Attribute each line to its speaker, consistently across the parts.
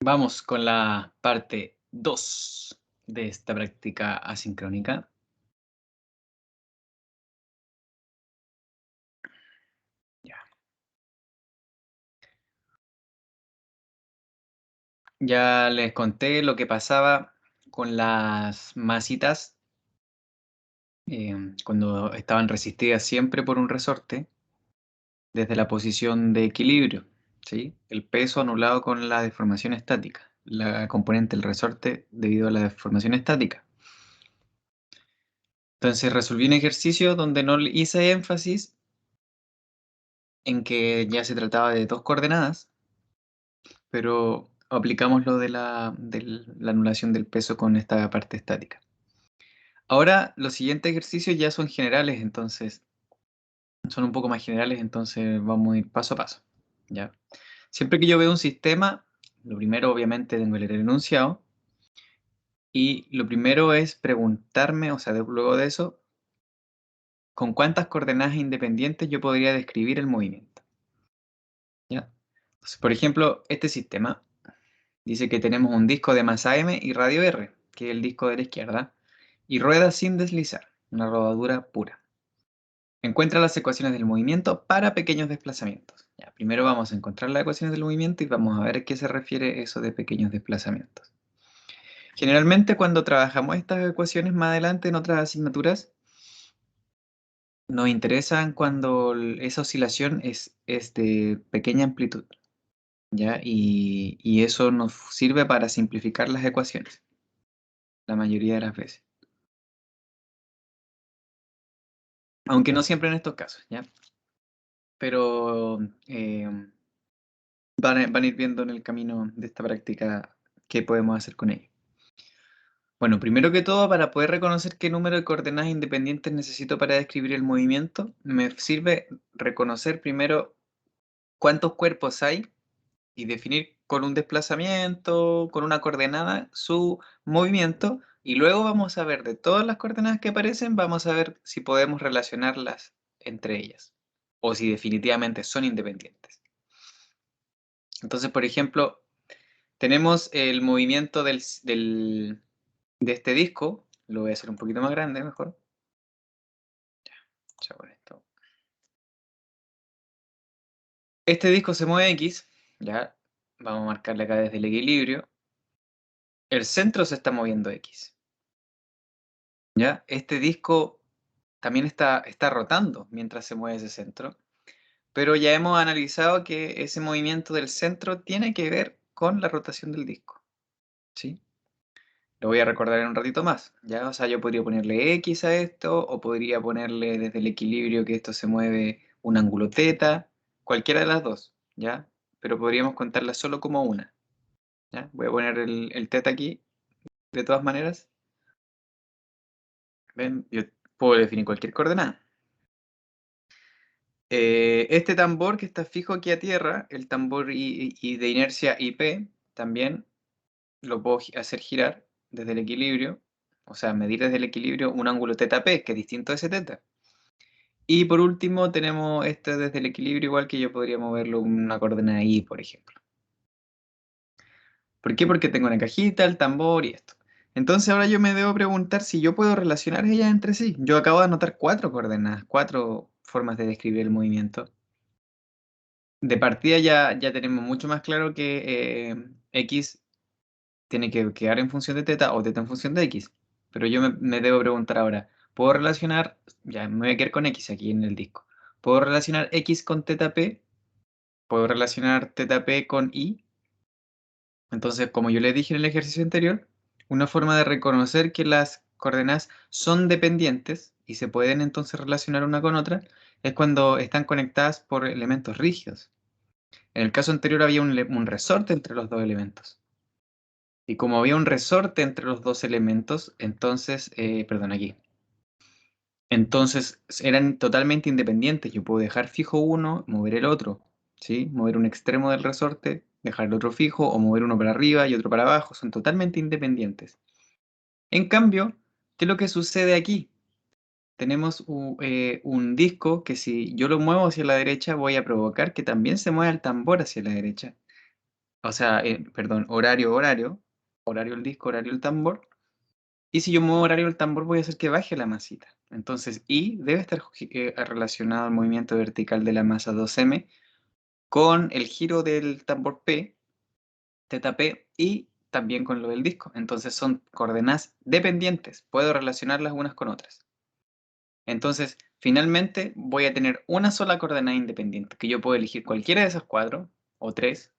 Speaker 1: Vamos con la parte 2 de esta práctica asincrónica. Ya. Ya les conté lo que pasaba con las masitas cuando estaban resistidas siempre por un resorte desde la posición de equilibrio, ¿sí? El peso anulado con la deformación estática, la componente del resorte debido a la deformación estática. Entonces resolví un ejercicio donde no le hice énfasis en que ya se trataba de dos coordenadas, pero aplicamos lo de la anulación del peso con esta parte estática. Ahora, los siguientes ejercicios ya son generales, entonces son un poco más generales, entonces vamos a ir paso a paso, ¿ya? Siempre que yo veo un sistema, lo primero obviamente tengo el enunciado, y lo primero es preguntarme, o sea, luego de eso, ¿con cuántas coordenadas independientes yo podría describir el movimiento? ¿Ya? Entonces, por ejemplo, este sistema dice que tenemos un disco de masa m y radio r, que es el disco de la izquierda, y rueda sin deslizar, una rodadura pura. Encuentra las ecuaciones del movimiento para pequeños desplazamientos. Ya, primero vamos a encontrar las ecuaciones del movimiento y vamos a ver a qué se refiere eso de pequeños desplazamientos. Generalmente cuando trabajamos estas ecuaciones más adelante en otras asignaturas, nos interesan cuando esa oscilación es de pequeña amplitud, ¿ya? Y eso nos sirve para simplificar las ecuaciones, la mayoría de las veces. Aunque no siempre en estos casos, ¿ya? Pero van a ir viendo en el camino de esta práctica qué podemos hacer con ello. Bueno, primero que todo, para poder reconocer qué número de coordenadas independientes necesito para describir el movimiento, me sirve reconocer primero cuántos cuerpos hay y definir con un desplazamiento, con una coordenada, su movimiento, y luego vamos a ver de todas las coordenadas que aparecen, vamos a ver si podemos relacionarlas entre ellas, o si definitivamente son independientes. Entonces, por ejemplo, tenemos el movimiento de este disco, lo voy a hacer un poquito más grande mejor. Ya con esto. Este disco se mueve X, ya, vamos a marcarle acá desde el equilibrio. El centro se está moviendo X, ya. Este disco también está rotando mientras se mueve ese centro, pero ya hemos analizado que ese movimiento del centro tiene que ver con la rotación del disco, ¿sí? Lo voy a recordar en un ratito más, ¿ya? O sea, yo podría ponerle X a esto, o podría ponerle desde el equilibrio que esto se mueve un ángulo θ, cualquiera de las dos, ¿ya? Pero podríamos contarla solo como una, ¿ya? Voy a poner el θ aquí, de todas maneras. ¿Ven? Yo puedo definir cualquier coordenada. Este tambor que está fijo aquí a tierra, el tambor y de inercia IP, también lo puedo hacer girar desde el equilibrio, o sea, medir desde el equilibrio un ángulo θp, que es distinto de ese θ. Y por último tenemos este desde el equilibrio, igual que yo podría moverlo una coordenada Y, por ejemplo. ¿Por qué? Porque tengo una cajita, el tambor y esto. Entonces ahora yo me debo preguntar si yo puedo relacionar ellas entre sí. Yo acabo de anotar 4 coordenadas, 4 formas de describir el movimiento. De partida ya tenemos mucho más claro que X tiene que quedar en función de θ o θ en función de X. Pero yo me debo preguntar ahora, ¿puedo relacionar, ya me voy a quedar con X aquí en el disco, ¿puedo relacionar X con θp? ¿Puedo relacionar θp con Y? Entonces, como yo les dije en el ejercicio anterior, una forma de reconocer que las coordenadas son dependientes y se pueden entonces relacionar una con otra es cuando están conectadas por elementos rígidos. En el caso anterior había un resorte entre los dos elementos. Y como había un resorte entre los dos elementos, entonces, perdón, aquí. Entonces eran totalmente independientes. Yo puedo dejar fijo uno, mover el otro, ¿sí? Mover un extremo del resorte, dejar el otro fijo, o mover uno para arriba y otro para abajo. Son totalmente independientes. En cambio, ¿qué es lo que sucede aquí? Tenemos un disco que si yo lo muevo hacia la derecha, voy a provocar que también se mueva el tambor hacia la derecha. O sea, perdón, horario, horario. Horario el disco, horario el tambor. Y si yo muevo horario el tambor, voy a hacer que baje la masita. Entonces, I debe estar relacionado al movimiento vertical de la masa 2M con el giro del tambor P, teta P, y también con lo del disco. Entonces son coordenadas dependientes. Puedo relacionarlas unas con otras. Entonces, finalmente voy a tener una sola coordenada independiente, que yo puedo elegir cualquiera de esas cuatro o tres,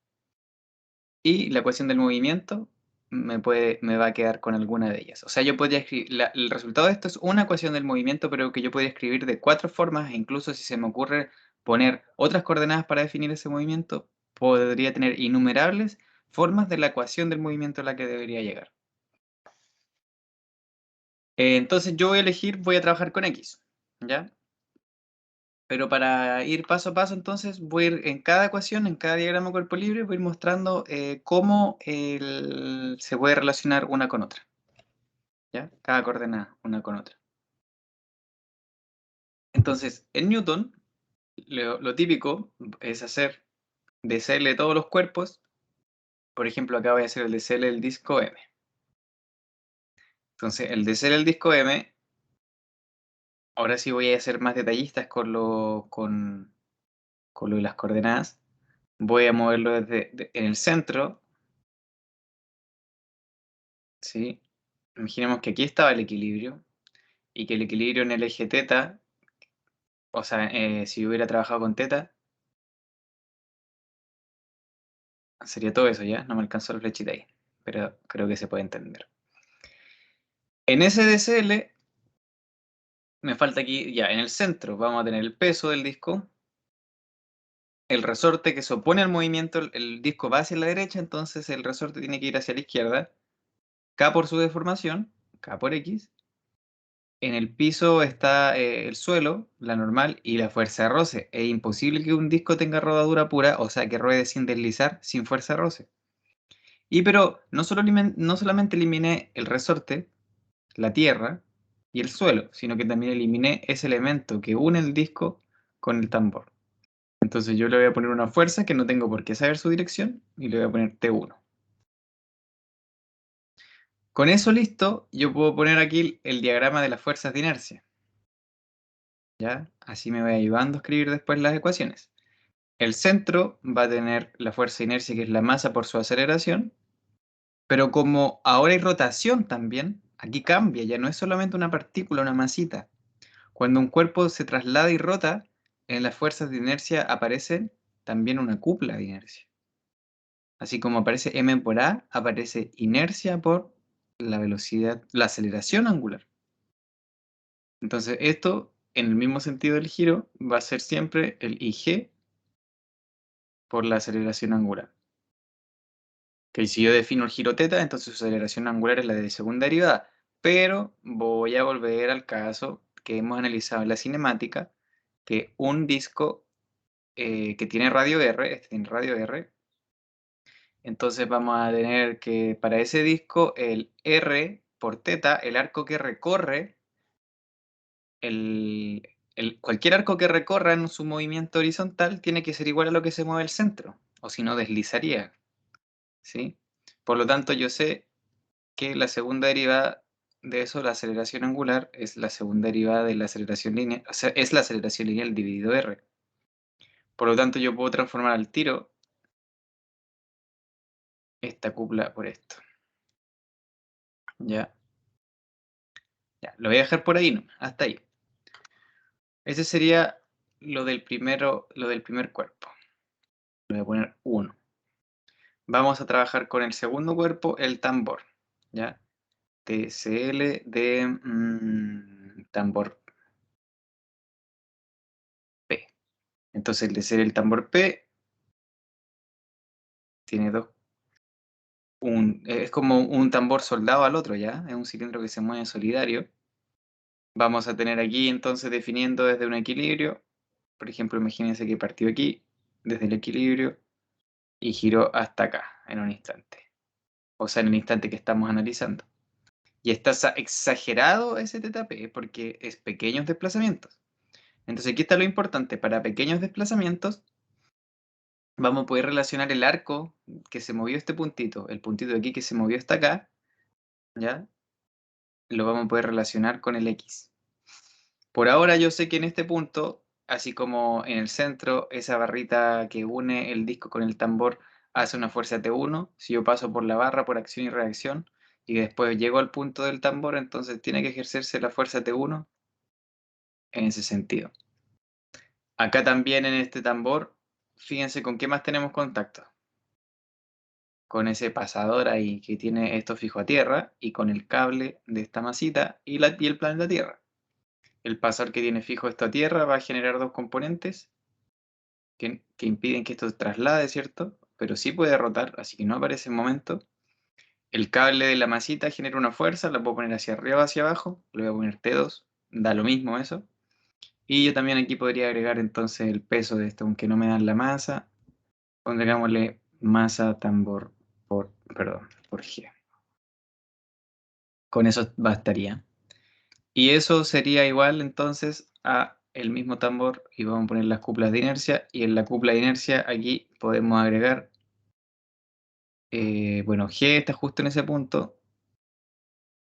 Speaker 1: y la ecuación del movimiento me va a quedar con alguna de ellas. O sea, yo podría escribir, el resultado de esto es una ecuación del movimiento, pero que yo podría escribir de cuatro formas, e incluso si se me ocurre poner otras coordenadas para definir ese movimiento, podría tener innumerables formas de la ecuación del movimiento a la que debería llegar. Entonces yo voy a elegir, voy a trabajar con X, ¿ya? Pero para ir paso a paso, entonces, voy a ir en cada ecuación, en cada diagrama cuerpo libre, voy a ir mostrando cómo se puede relacionar una con otra, ¿ya? Cada coordenada, una con otra. Entonces, en Newton, lo típico es hacer DCL de todos los cuerpos. Por ejemplo, acá voy a hacer el DCL del disco M. Entonces, el DCL del disco M, ahora sí voy a ser más detallistas con lo de las coordenadas. Voy a moverlo en el centro, ¿sí? Imaginemos que aquí estaba el equilibrio y que el equilibrio en el eje teta, o sea, si hubiera trabajado con teta, sería todo eso, ¿ya? No me alcanzó la flechita ahí, pero creo que se puede entender. En ese DCL, me falta aquí, ya, en el centro, vamos a tener el peso del disco, el resorte que se opone al movimiento, el disco va hacia la derecha, entonces el resorte tiene que ir hacia la izquierda, K por su deformación, K por X. En el piso está el suelo, la normal, y la fuerza de roce. Es imposible que un disco tenga rodadura pura, o sea, que ruede sin deslizar, sin fuerza de roce. Pero no solamente eliminé el resorte, la tierra y el suelo, sino que también eliminé ese elemento que une el disco con el tambor. Entonces yo le voy a poner una fuerza que no tengo por qué saber su dirección y le voy a poner T1. Con eso listo, yo puedo poner aquí el diagrama de las fuerzas de inercia. ¿Ya? Así me voy ayudando a escribir después las ecuaciones. El centro va a tener la fuerza de inercia, que es la masa por su aceleración, pero como ahora hay rotación también, aquí cambia, ya no es solamente una partícula, una masita. Cuando un cuerpo se traslada y rota, en las fuerzas de inercia aparece también una cupla de inercia. Así como aparece m por a, aparece inercia por la velocidad, la aceleración angular. Entonces esto, en el mismo sentido del giro, va a ser siempre el ig por la aceleración angular. Que si yo defino el giro teta, entonces su aceleración angular es la de segunda derivada. Pero voy a volver al caso que hemos analizado en la cinemática, que un disco que tiene radio R, este tiene radio R, entonces vamos a tener que para ese disco el R por teta, el arco que recorre, cualquier arco que recorra en su movimiento horizontal tiene que ser igual a lo que se mueve el centro, o si no deslizaría, ¿sí? Por lo tanto, yo sé que la segunda derivada de eso, la aceleración angular, es la segunda derivada de la aceleración lineal, o sea, es la aceleración lineal dividido R. Por lo tanto, yo puedo transformar al tiro esta cupla por esto. Ya, ya, lo voy a dejar por ahí, ¿no? Hasta ahí. Ese sería lo del primer cuerpo. Le voy a poner 1. Vamos a trabajar con el segundo cuerpo, el tambor. ¿Ya? TCL de tambor P. Entonces, el TCL del tambor P tiene dos. Es como un tambor soldado al otro, ¿ya? Es un cilindro que se mueve solidario. Vamos a tener aquí entonces definiendo desde un equilibrio. Por ejemplo, imagínense que partió aquí, desde el equilibrio, y giró hasta acá en un instante. O sea, en el instante que estamos analizando. Y está exagerado ese θp porque es pequeños desplazamientos. Entonces aquí está lo importante. Para pequeños desplazamientos, vamos a poder relacionar el arco que se movió este puntito, el puntito de aquí que se movió hasta acá, ¿ya? Lo vamos a poder relacionar con el X. Por ahora yo sé que en este punto, así como en el centro, esa barrita que une el disco con el tambor hace una fuerza T1. Si yo paso por la barra por acción y reacción y después llego al punto del tambor, entonces tiene que ejercerse la fuerza T1 en ese sentido. Acá también en este tambor, fíjense con qué más tenemos contacto. Con ese pasador ahí que tiene esto fijo a tierra y con el cable de esta masita y el planeta Tierra. El pasador que tiene fijo esto a tierra va a generar dos componentes que impiden que esto se traslade, ¿cierto? Pero sí puede rotar, así que no aparece en momento. El cable de la masita genera una fuerza, la puedo poner hacia arriba o hacia abajo, le voy a poner T2, da lo mismo eso. Y yo también aquí podría agregar entonces el peso de esto, aunque no me dan la masa, pondrémosle masa tambor por G. Con eso bastaría. Y eso sería igual entonces a el mismo tambor y vamos a poner las cuplas de inercia y en la cupla de inercia aquí podemos agregar, bueno, G está justo en ese punto,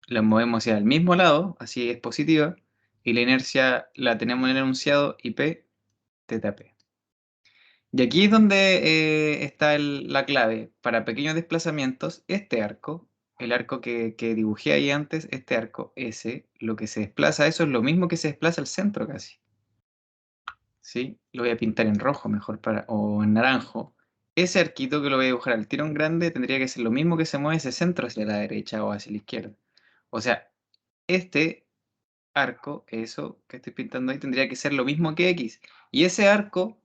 Speaker 1: la movemos hacia el mismo lado, así es positiva, y la inercia la tenemos en el enunciado IP teta P. Y aquí es donde está la clave. Para pequeños desplazamientos, este arco, el arco que dibujé ahí antes, este arco S, lo que se desplaza, eso es lo mismo que se desplaza al centro casi. ¿Sí? Lo voy a pintar en rojo mejor o en naranjo. Ese arquito que lo voy a dibujar al tirón grande tendría que ser lo mismo que se mueve ese centro hacia la derecha o hacia la izquierda. O sea, este arco, eso que estoy pintando ahí, tendría que ser lo mismo que X. Y ese arco,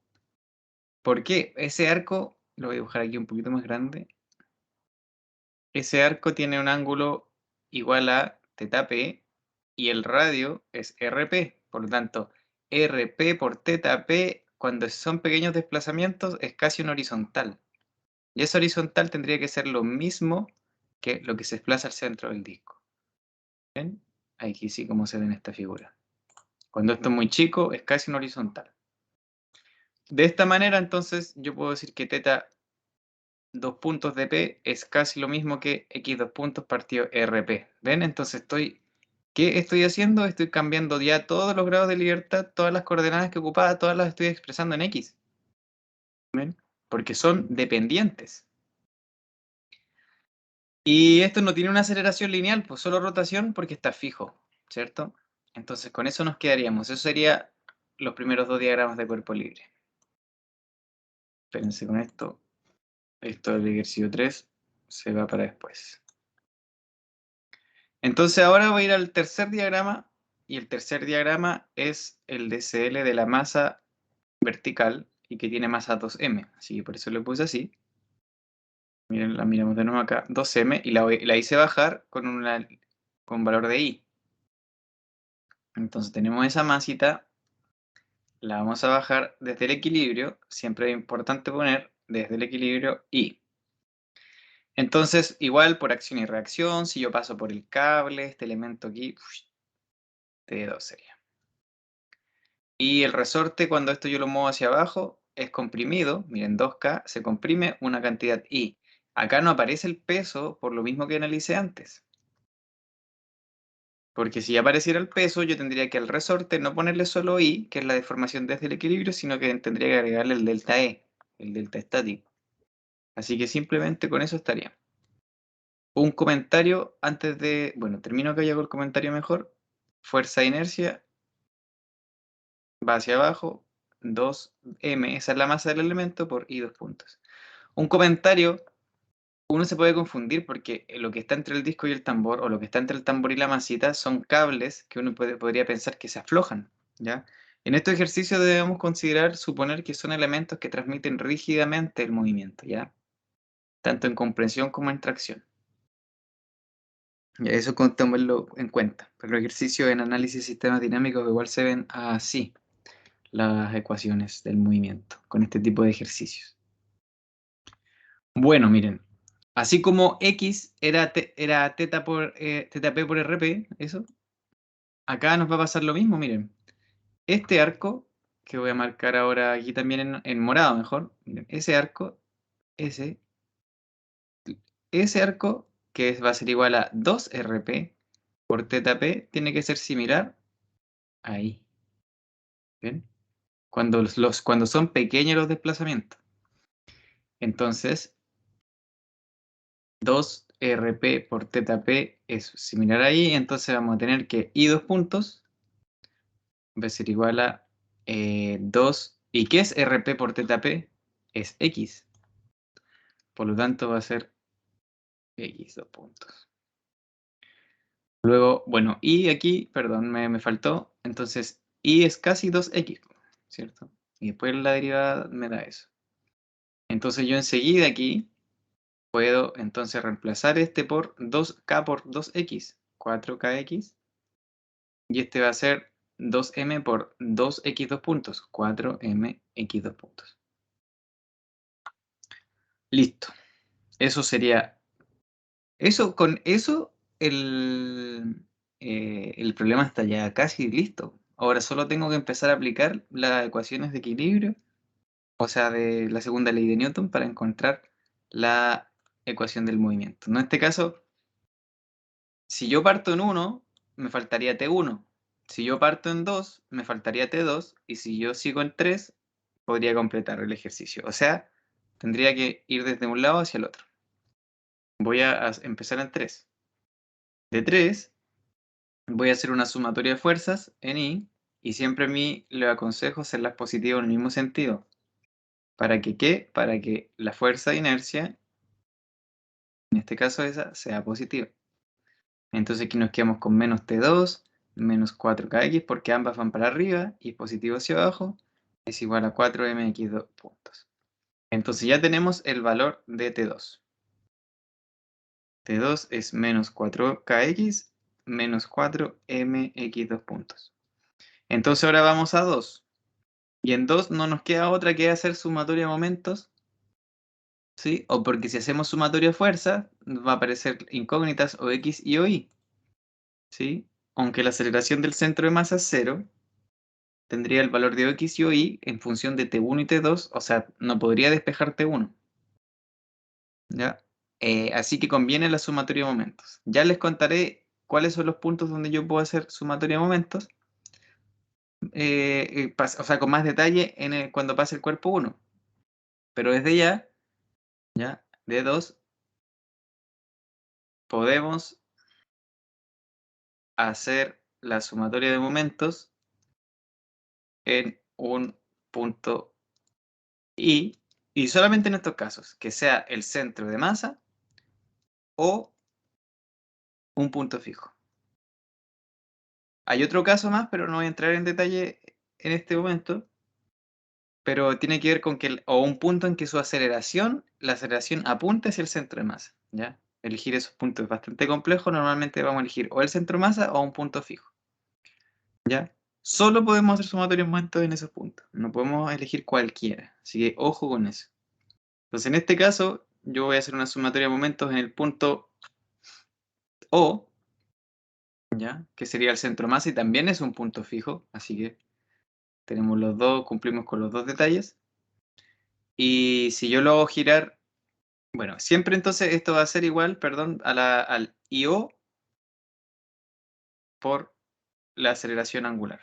Speaker 1: ¿por qué? Ese arco, lo voy a dibujar aquí un poquito más grande. Ese arco tiene un ángulo igual a teta P y el radio es RP. Por lo tanto, RP por teta P, cuando son pequeños desplazamientos, es casi un horizontal. Y ese horizontal tendría que ser lo mismo que lo que se desplaza al centro del disco. ¿Ven? Aquí sí como se ve en esta figura. Cuando esto es muy chico, es casi un horizontal. De esta manera, entonces, yo puedo decir que teta 2 puntos de P es casi lo mismo que X 2 puntos partido RP. ¿Ven? Entonces ¿qué estoy haciendo? Estoy cambiando ya todos los grados de libertad, todas las coordenadas que ocupaba, todas las estoy expresando en X. ¿Ven? Porque son dependientes. Y esto no tiene una aceleración lineal, pues solo rotación porque está fijo, ¿cierto? Entonces con eso nos quedaríamos. Eso sería los primeros dos diagramas de cuerpo libre. Espérense con esto. Esto del ejercicio 3 se va para después. Entonces ahora voy a ir al tercer diagrama y el tercer diagrama es el DCL de la masa vertical y que tiene masa 2m, así que por eso lo puse así. Miren, la miramos de nuevo acá, 2m y la hice bajar con valor de i. Entonces tenemos esa masita, la vamos a bajar desde el equilibrio, siempre es importante poner desde el equilibrio i. Entonces, igual por acción y reacción, si yo paso por el cable, este elemento aquí, T2 sería. Y el resorte, cuando esto yo lo muevo hacia abajo, es comprimido. Miren, 2K se comprime una cantidad I. Acá no aparece el peso por lo mismo que analicé antes. Porque si apareciera el peso, yo tendría que al resorte no ponerle solo I, que es la deformación desde el equilibrio, sino que tendría que agregarle el delta E, el delta estático. Así que simplemente con eso estaría. Un comentario antes de... Bueno, termino acá ya con el comentario mejor. Fuerza de inercia va hacia abajo, 2m, esa es la masa del elemento, por i 2 puntos. Un comentario, uno se puede confundir porque lo que está entre el disco y el tambor, o lo que está entre el tambor y la masita, son cables que uno podría pensar que se aflojan, ¿ya? En este ejercicio debemos suponer que son elementos que transmiten rígidamente el movimiento, ¿ya? Tanto en comprensión como en tracción. Y eso tomémoslo en cuenta. Pero los ejercicios en análisis de sistemas dinámicos igual se ven así las ecuaciones del movimiento con este tipo de ejercicios. Bueno, miren, así como X era teta P por RP, eso, acá nos va a pasar lo mismo, miren. Este arco que voy a marcar ahora aquí también en morado mejor. Miren, ese arco, ese arco, que va a ser igual a 2RP por θP, tiene que ser similar ahí. ¿Ven? Cuando son pequeños los desplazamientos. Entonces, 2RP por θP es similar ahí, entonces vamos a tener que I dos puntos va a ser igual a 2. ¿Y qué es RP por θP? Es X. Por lo tanto va a ser X dos puntos. Luego, bueno, y aquí, perdón, me faltó. Entonces, y es casi 2x, ¿cierto? Y después la derivada me da eso. Entonces yo enseguida aquí puedo entonces reemplazar este por 2k por 2x, 4kx. Y este va a ser 2m por 2x dos puntos, 4mx dos puntos. Listo. Eso sería... con eso el problema está ya casi listo. Ahora solo tengo que empezar a aplicar las ecuaciones de equilibrio, o sea, de la segunda ley de Newton para encontrar la ecuación del movimiento. En este caso, si yo parto en 1, me faltaría T1. Si yo parto en 2, me faltaría T2. Y si yo sigo en 3, podría completar el ejercicio. O sea, tendría que ir desde un lado hacia el otro. Voy a empezar en 3. De 3, voy a hacer una sumatoria de fuerzas en I. Y siempre a mí le aconsejo hacerlas positivas en el mismo sentido. ¿Para que qué? Para que la fuerza de inercia, en este caso esa, sea positiva. Entonces aquí nos quedamos con menos T2, menos 4kx, porque ambas van para arriba y positivo hacia abajo, es igual a 4mx2 puntos. Entonces ya tenemos el valor de T2. T2 es menos 4kx menos 4mx2 puntos. Entonces ahora vamos a 2. Y en 2 no nos queda otra que hacer sumatoria de momentos, ¿sí? O porque si hacemos sumatoria de fuerza, nos va a aparecer incógnitas o x y o y, ¿sí? Aunque la aceleración del centro de masa es 0, tendría el valor de x y o y en función de T1 y T2, o sea, no podría despejar T1, ¿ya? Así que conviene la sumatoria de momentos. Ya les contaré cuáles son los puntos donde yo puedo hacer sumatoria de momentos, o sea, con más detalle cuando pase el cuerpo 1. Pero desde ya, de 2, podemos hacer la sumatoria de momentos en un punto y solamente en estos casos, que sea el centro de masa o un punto fijo. Hay otro caso más, pero no voy a entrar en detalle en este momento, pero tiene que ver con que, o un punto en que la aceleración apunte hacia el centro de masa, ¿ya? Elegir esos puntos es bastante complejo, normalmente vamos a elegir o el centro de masa o un punto fijo, ¿ya? Solo podemos hacer sumatorios de momentos en esos puntos, no podemos elegir cualquiera, así que ojo con eso. Entonces en este caso, yo voy a hacer una sumatoria de momentos en el punto O, ¿ya? Que sería el centro de masa y también es un punto fijo, así que tenemos los dos, cumplimos con los dos detalles. Y si yo lo hago girar, bueno, siempre entonces esto va a ser igual, perdón, al IO por la aceleración angular.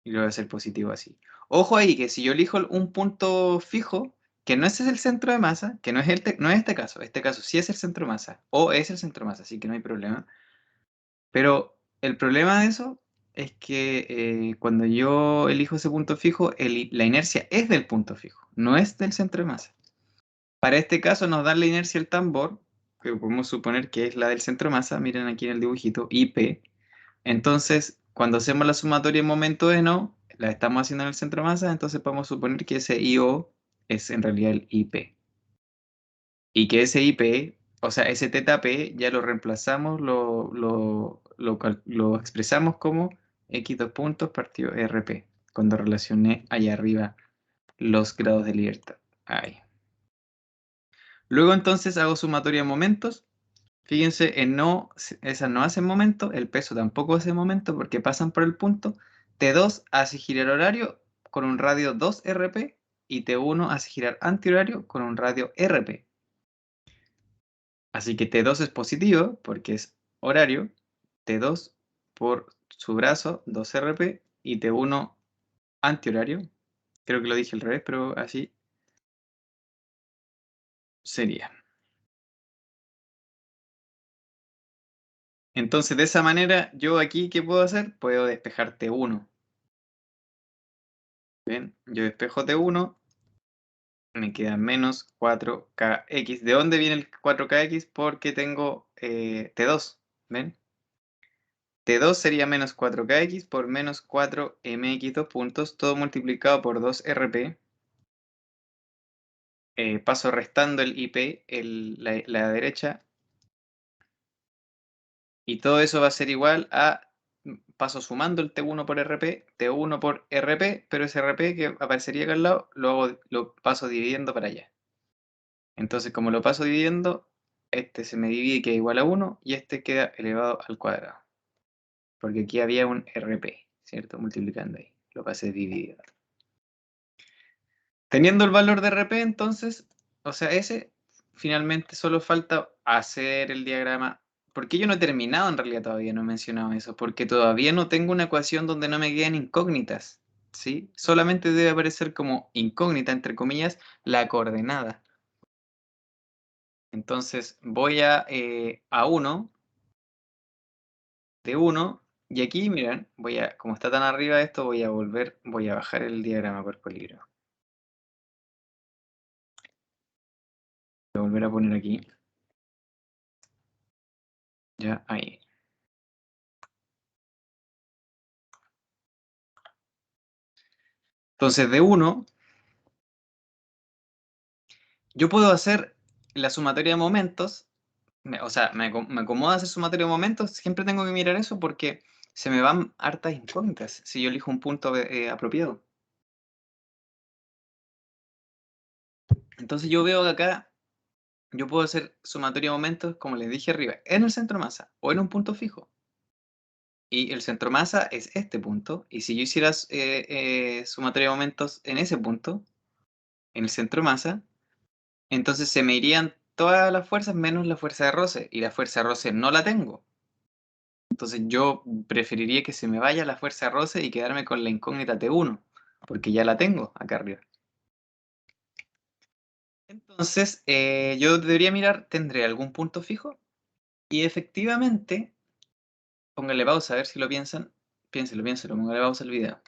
Speaker 1: Y lo voy a hacer positivo así. Ojo ahí, que si yo elijo un punto fijo, que no ese es el centro de masa, que no es, no es este caso sí es el centro de masa, o es el centro de masa, así que no hay problema. Pero el problema de eso es que cuando yo elijo ese punto fijo, la inercia es del punto fijo, no es del centro de masa. Para este caso nos da la inercia el tambor, que podemos suponer que es la del centro de masa, miren aquí en el dibujito, IP. Entonces, cuando hacemos la sumatoria en momento no, la estamos haciendo en el centro de masa, entonces podemos suponer que ese IO es en realidad el IP. Y que ese IP, o sea, ese θP, ya lo reemplazamos, lo expresamos como x dos puntos partido RP, cuando relacioné allá arriba los grados de libertad. Ahí. Luego entonces hago sumatoria de momentos. Fíjense, esas no hacen momento, el peso tampoco hace momento porque pasan por el punto. T2 hace girar horario con un radio 2RP y T1 hace girar antihorario con un radio RP. Así que T2 es positivo porque es horario, T2 por su brazo 2RP y T1 antihorario. Creo que lo dije al revés, pero así sería. Entonces, de esa manera, yo aquí, ¿qué puedo hacer? Puedo despejar T1. Bien, yo despejo T1, me queda menos 4kx. ¿De dónde viene el 4kx? Porque tengo T2, ¿ven? T2 sería menos 4kx por menos 4mx, dos puntos, todo multiplicado por 2rp. Paso restando el IP, la derecha, y todo eso va a ser igual a, paso sumando el T1 por RP, T1 por RP, pero ese RP que aparecería acá al lado, lo paso dividiendo para allá. Entonces, como lo paso dividiendo, este se me divide y queda igual a 1, y este queda elevado al cuadrado. Porque aquí había un RP, ¿cierto? Multiplicando ahí, lo pasé dividido. Teniendo el valor de RP, entonces, o sea, ese, finalmente solo falta hacer el diagrama. Porque yo no he terminado en realidad todavía, no he mencionado eso, porque todavía no tengo una ecuación donde no me queden incógnitas, ¿sí? Solamente debe aparecer como incógnita, entre comillas, la coordenada. Entonces voy a 1, de 1, y aquí, miren, como está tan arriba esto, voy a bajar el diagrama por peligro. Voy a volver a poner aquí. Ya, ahí. Entonces, de 1, yo puedo hacer la sumatoria de momentos, o sea, me acomoda hacer sumatoria de momentos, siempre tengo que mirar eso porque se me van hartas incógnitas si yo elijo un punto apropiado. Entonces yo veo que acá yo puedo hacer sumatoria de momentos, como les dije arriba, en el centro masa o en un punto fijo. Y el centro masa es este punto, y si yo hiciera sumatoria de momentos en ese punto, en el centro masa, entonces se me irían todas las fuerzas menos la fuerza de roce, y la fuerza de roce no la tengo. Entonces yo preferiría que se me vaya la fuerza de roce y quedarme con la incógnita T1, porque ya la tengo acá arriba. Entonces yo debería mirar, ¿tendré algún punto fijo? Y efectivamente, pónganle pausa a ver si lo piensan. Piénselo, pónganle pausa al video.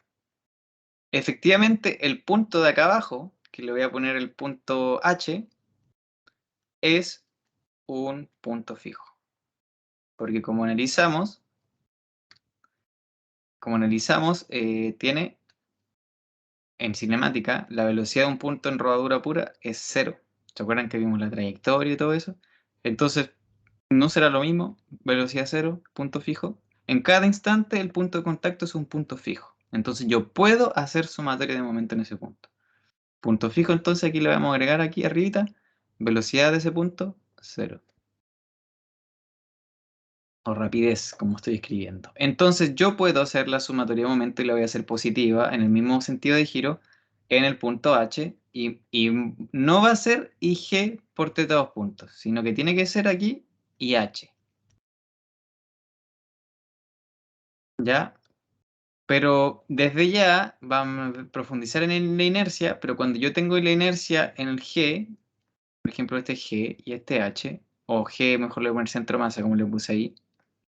Speaker 1: Efectivamente, el punto de acá abajo, que le voy a poner el punto H, es un punto fijo. Porque como analizamos, tiene en cinemática la velocidad de un punto en rodadura pura es 0. ¿Se acuerdan que vimos la trayectoria y todo eso? Entonces, ¿no será lo mismo? Velocidad 0, punto fijo. En cada instante el punto de contacto es un punto fijo. Entonces yo puedo hacer sumatoria de momento en ese punto. Punto fijo, entonces aquí le vamos a agregar aquí arribita, velocidad de ese punto, 0. O rapidez, como estoy escribiendo. Entonces yo puedo hacer la sumatoria de momento y la voy a hacer positiva en el mismo sentido de giro en el punto H y no va a ser IG por teta 2 puntos, sino que tiene que ser aquí y H. ¿Ya? Pero desde ya vamos a profundizar en la inercia, pero cuando yo tengo la inercia en el G, por ejemplo este G y este H, o G mejor le voy a poner centro masa como le puse ahí.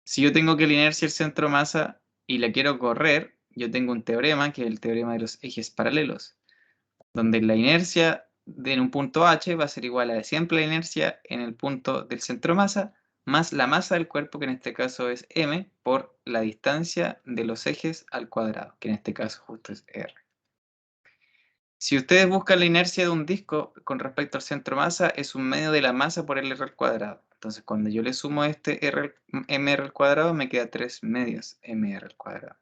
Speaker 1: Si yo tengo que la inercia el centro masa y la quiero correr, yo tengo un teorema que es el teorema de los ejes paralelos, donde la inercia en un punto H va a ser igual a siempre la inercia en el punto del centro masa más la masa del cuerpo, que en este caso es m, por la distancia de los ejes al cuadrado, que en este caso justo es r. Si ustedes buscan la inercia de un disco con respecto al centro masa, es un medio de la masa por el r al cuadrado. Entonces, cuando yo le sumo este mr al cuadrado, me queda 3 medios mr al cuadrado.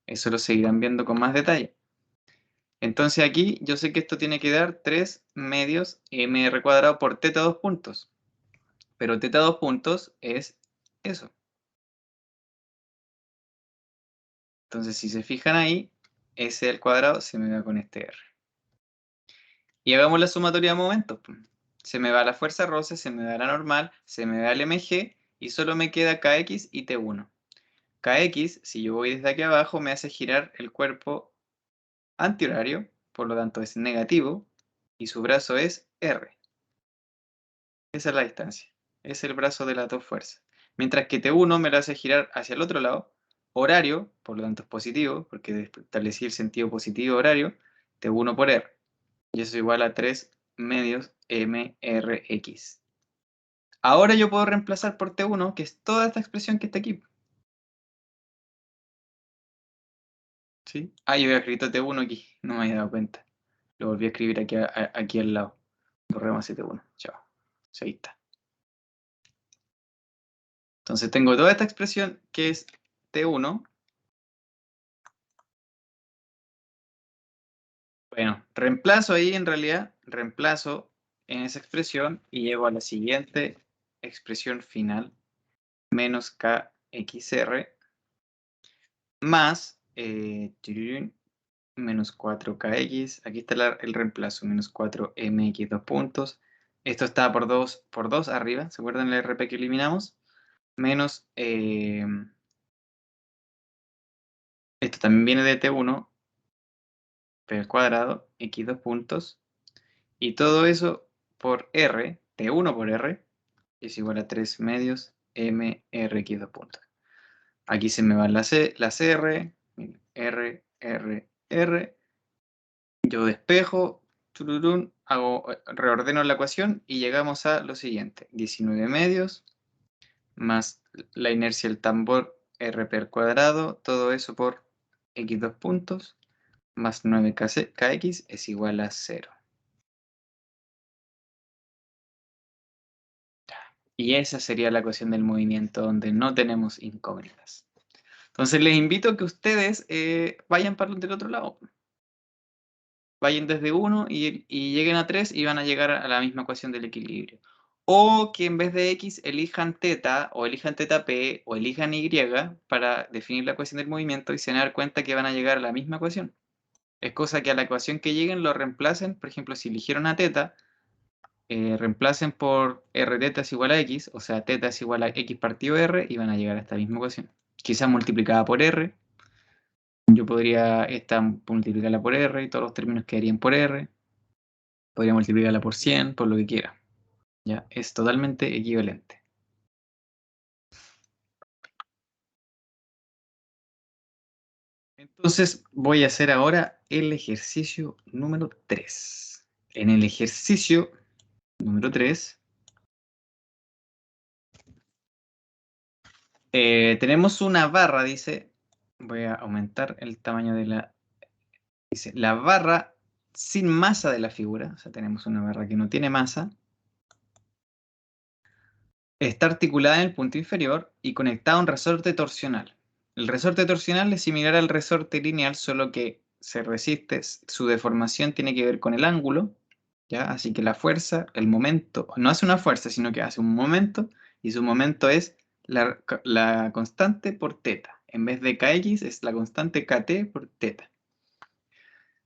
Speaker 1: Eso lo seguirán viendo con más detalle. Entonces aquí yo sé que esto tiene que dar 3 medios mr cuadrado por teta 2 puntos. Pero teta 2 puntos es eso. Entonces, si se fijan ahí, S al cuadrado se me va con este R. Y hagamos la sumatoria de momentos. Se me va la fuerza roce, se me va la normal, se me va el mg y solo me queda kx y t1. Kx, si yo voy desde aquí abajo, me hace girar el cuerpo antihorario, por lo tanto es negativo, y su brazo es R. Esa es la distancia. Es el brazo de las dos fuerzas. Mientras que T1 me lo hace girar hacia el otro lado, horario, por lo tanto es positivo, porque establecí el sentido positivo horario, T1 por R. Y eso es igual a 3 medios mrx. Ahora yo puedo reemplazar por T1, que es toda esta expresión que está aquí. ¿Sí? Ah, yo había escrito T1 aquí, no me había dado cuenta. Lo volví a escribir aquí, aquí al lado. Borremos ese T1. Chao. Sí, ahí está. Entonces tengo toda esta expresión que es T1. Bueno, reemplazo ahí en realidad, reemplazo en esa expresión y llego a la siguiente expresión final, menos KXR más menos 4KX. Aquí está el reemplazo, menos 4MX, dos puntos. Esto está por 2 arriba, ¿se acuerdan el RP que eliminamos? Menos, esto también viene de T1, P al cuadrado, X dos puntos. Y todo eso por R, T1 por R, es igual a 3 medios MRX dos puntos. Aquí se me van las R, R, R, R. Yo despejo, tururún, reordeno la ecuación y llegamos a lo siguiente. 19 medios más la inercia del tambor RP al cuadrado, todo eso por X dos puntos, más 9KX es igual a 0. Y esa sería la ecuación del movimiento donde no tenemos incógnitas. Entonces les invito a que ustedes vayan para del otro lado. Vayan desde 1 y lleguen a 3 y van a llegar a la misma ecuación del equilibrio. O que en vez de X elijan teta o elijan teta P o elijan Y para definir la ecuación del movimiento y se van a dar cuenta que van a llegar a la misma ecuación. Es cosa que a la ecuación que lleguen lo reemplacen. Por ejemplo, si eligieron a teta, reemplacen por r teta es igual a x, o sea, teta es igual a x partido r, y van a llegar a esta misma ecuación. Quizás multiplicada por r, yo podría esta multiplicarla por r, y todos los términos quedarían por r. Podría multiplicarla por 100, por lo que quiera. Ya, es totalmente equivalente. Entonces, voy a hacer ahora el ejercicio número 3. En el ejercicio número 3, tenemos una barra, dice, voy a aumentar el tamaño de la... Dice, la barra sin masa de la figura, o sea, tenemos una barra que no tiene masa, está articulada en el punto inferior y conectada a un resorte torsional. El resorte torsional es similar al resorte lineal, solo que se resiste, su deformación tiene que ver con el ángulo, ¿ya? Así que la fuerza, el momento, no hace una fuerza, sino que hace un momento, y su momento es la constante por teta. En vez de kx es la constante kt por teta.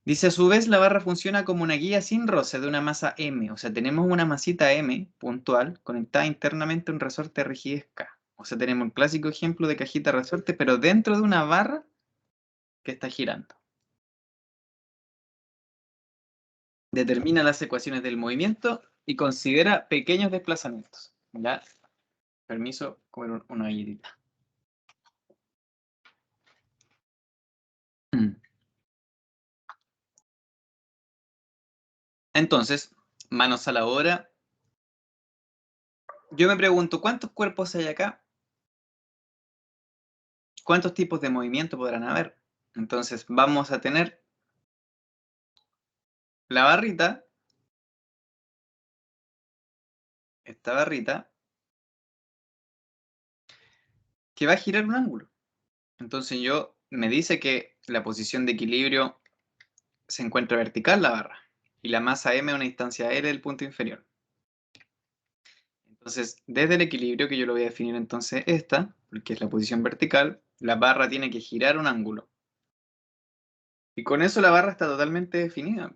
Speaker 1: Dice, a su vez, la barra funciona como una guía sin roce de una masa M. O sea, tenemos una masita M puntual conectada internamente a un resorte de rigidez K. O sea, tenemos el clásico ejemplo de cajita resorte, pero dentro de una barra que está girando. Determina las ecuaciones del movimiento y considera pequeños desplazamientos. Ya, permiso, comer una galletita. Entonces, manos a la obra. Yo me pregunto, ¿cuántos cuerpos hay acá? ¿Cuántos tipos de movimiento podrán haber? Entonces, vamos a tener la barrita, esta barrita, que va a girar un ángulo. Entonces me dice que la posición de equilibrio se encuentra vertical la barra y la masa m es una instancia L del punto inferior. Entonces, desde el equilibrio, que yo lo voy a definir entonces esta, porque es la posición vertical, la barra tiene que girar un ángulo. Y con eso la barra está totalmente definida.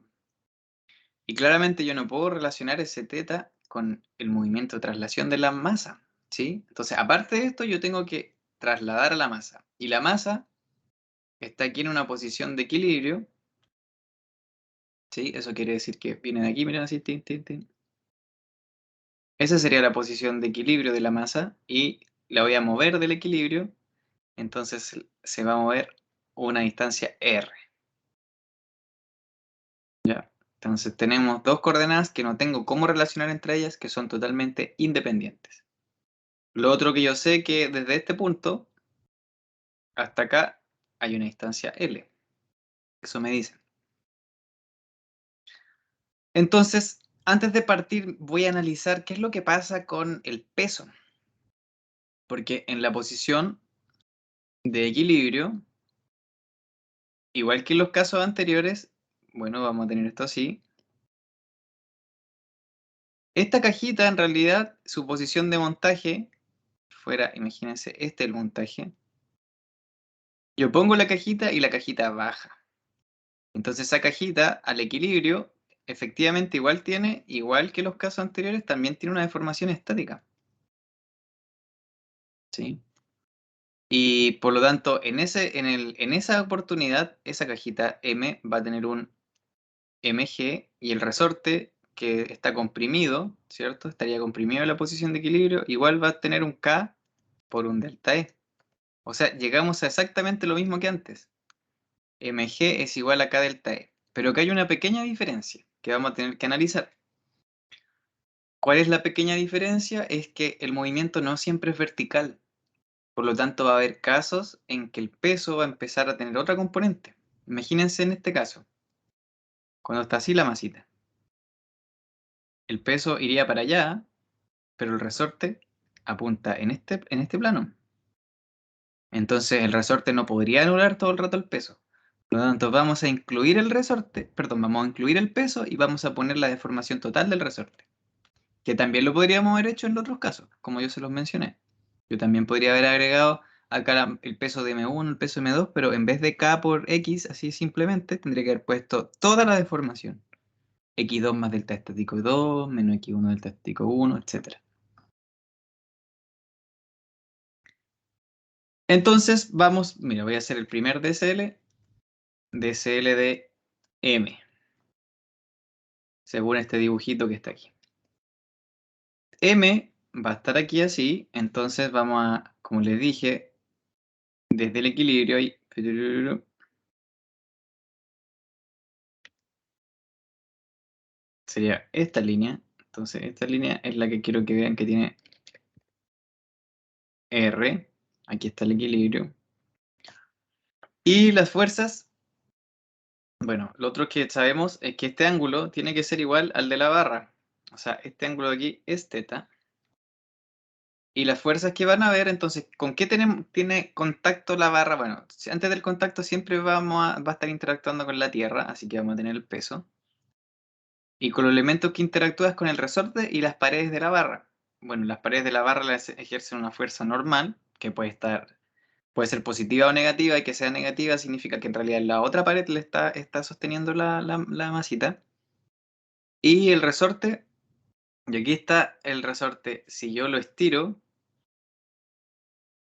Speaker 1: Y claramente yo no puedo relacionar ese teta con el movimiento de traslación de la masa, ¿sí? Entonces, aparte de esto, yo tengo que trasladar a la masa. Y la masa está aquí en una posición de equilibrio, ¿sí? Eso quiere decir que viene de aquí, miren así, tin, tin, tin. Esa sería la posición de equilibrio de la masa y la voy a mover del equilibrio, entonces se va a mover una distancia r. ¿Ya? Entonces tenemos dos coordenadas que no tengo cómo relacionar entre ellas, que son totalmente independientes. Lo otro que yo sé que desde este punto hasta acá hay una distancia L. Eso me dicen. Entonces, antes de partir, voy a analizar qué es lo que pasa con el peso. Porque en la posición de equilibrio, igual que en los casos anteriores, bueno, vamos a tener esto así. Esta cajita, en realidad, su posición de montaje fuera, imagínense, este es el montaje. Yo pongo la cajita y la cajita baja. Entonces esa cajita al equilibrio, efectivamente igual que los casos anteriores, también tiene una deformación estática. ¿Sí? Y por lo tanto, en esa oportunidad, esa cajita M va a tener un mg y el resorte que está comprimido, ¿cierto? Estaría comprimido en la posición de equilibrio, igual va a tener un K por un delta E. O sea, llegamos a exactamente lo mismo que antes. Mg es igual a K delta E. Pero que hay una pequeña diferencia que vamos a tener que analizar. ¿Cuál es la pequeña diferencia? Es que el movimiento no siempre es vertical. Por lo tanto, va a haber casos en que el peso va a empezar a tener otra componente. Imagínense en este caso, cuando está así la masita. El peso iría para allá, pero el resorte apunta en este plano. Entonces el resorte no podría anular todo el rato el peso. Por lo tanto, vamos a incluir el resorte, perdón, vamos a incluir el peso y vamos a poner la deformación total del resorte. Que también lo podríamos haber hecho en los otros casos, como yo se los mencioné. Yo también podría haber agregado acá el peso de M1, el peso de M2, pero en vez de K por X, así simplemente, tendría que haber puesto toda la deformación. X2 más delta estático 2, menos X1 delta estático 1, etc. Entonces vamos, mira, voy a hacer el primer DSL, DSL de M, según este dibujito que está aquí. M va a estar aquí así, entonces vamos a, como les dije, desde el equilibrio y sería esta línea. Entonces esta línea es la que quiero que vean que tiene R. Aquí está el equilibrio. Y las fuerzas, bueno, lo otro que sabemos es que este ángulo tiene que ser igual al de la barra. O sea, este ángulo de aquí es teta. Y las fuerzas que van a ver, entonces, ¿con qué tiene contacto la barra? Bueno, antes del contacto siempre va a estar interactuando con la Tierra, así que vamos a tener el peso. Y con los elementos que interactúas con el resorte y las paredes de la barra. Bueno, las paredes de la barra las ejercen una fuerza normal, que puede ser positiva o negativa, y que sea negativa significa que en realidad la otra pared le está sosteniendo la masita. Y el resorte, y aquí está el resorte, si yo lo estiro,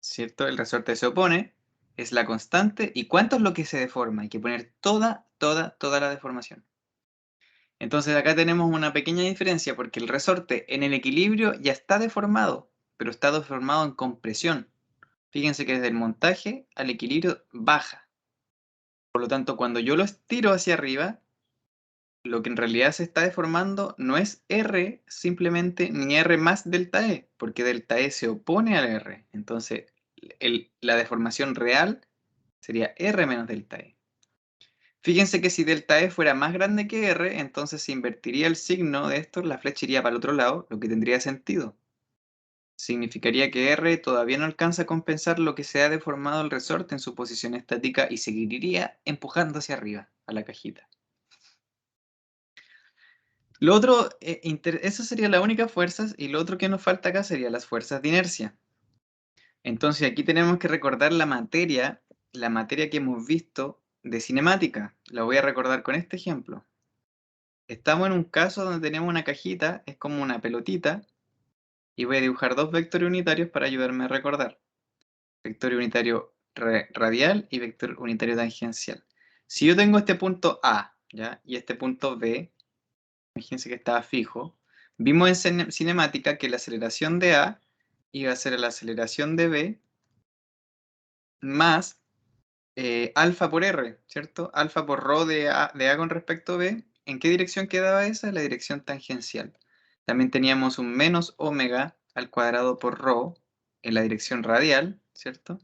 Speaker 1: ¿cierto? El resorte se opone, es la constante, ¿y cuánto es lo que se deforma? Hay que poner toda la deformación. Entonces acá tenemos una pequeña diferencia porque el resorte en el equilibrio ya está deformado, pero está deformado en compresión. Fíjense que desde el montaje al equilibrio baja. Por lo tanto, cuando yo lo estiro hacia arriba, lo que en realidad se está deformando no es R simplemente ni R más delta E, porque delta E se opone al R. Entonces, la deformación real sería R menos delta E. Fíjense que si delta E fuera más grande que R, entonces se invertiría el signo de esto, la flecha iría para el otro lado, lo que tendría sentido. Significaría que R todavía no alcanza a compensar lo que se ha deformado el resorte en su posición estática y seguiría empujando hacia arriba a la cajita. Lo otro, eso sería la única fuerzas, y lo otro que nos falta acá sería las fuerzas de inercia. Entonces aquí tenemos que recordar la materia que hemos visto de cinemática. La voy a recordar con este ejemplo. Estamos en un caso donde tenemos una cajita, es como una pelotita, y voy a dibujar dos vectores unitarios para ayudarme a recordar. Vector unitario radial y vector unitario tangencial. Si yo tengo este punto A, ¿ya? Y este punto B, imagínense que estaba fijo, vimos en cinemática que la aceleración de A iba a ser la aceleración de B más alfa por R, ¿cierto? Alfa por ρ de A con respecto a B. ¿En qué dirección quedaba esa? En la dirección tangencial. También teníamos un menos omega al cuadrado por ρ en la dirección radial, ¿cierto?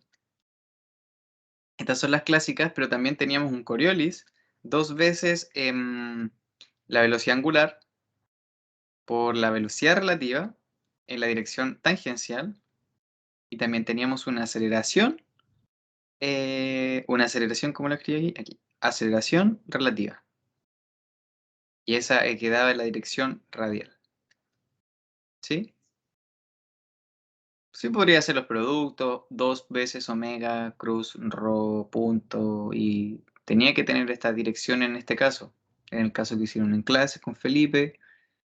Speaker 1: Estas son las clásicas, pero también teníamos un Coriolis, dos veces la velocidad angular por la velocidad relativa en la dirección tangencial, y también teníamos una aceleración, ¿cómo lo escribí aquí? Aquí, aceleración relativa, y esa quedaba en la dirección radial, ¿sí? Sí, podría ser los productos, dos veces omega, cruz, rho, punto, y tenía que tener esta dirección en este caso, en el caso que hicieron en clase con Felipe,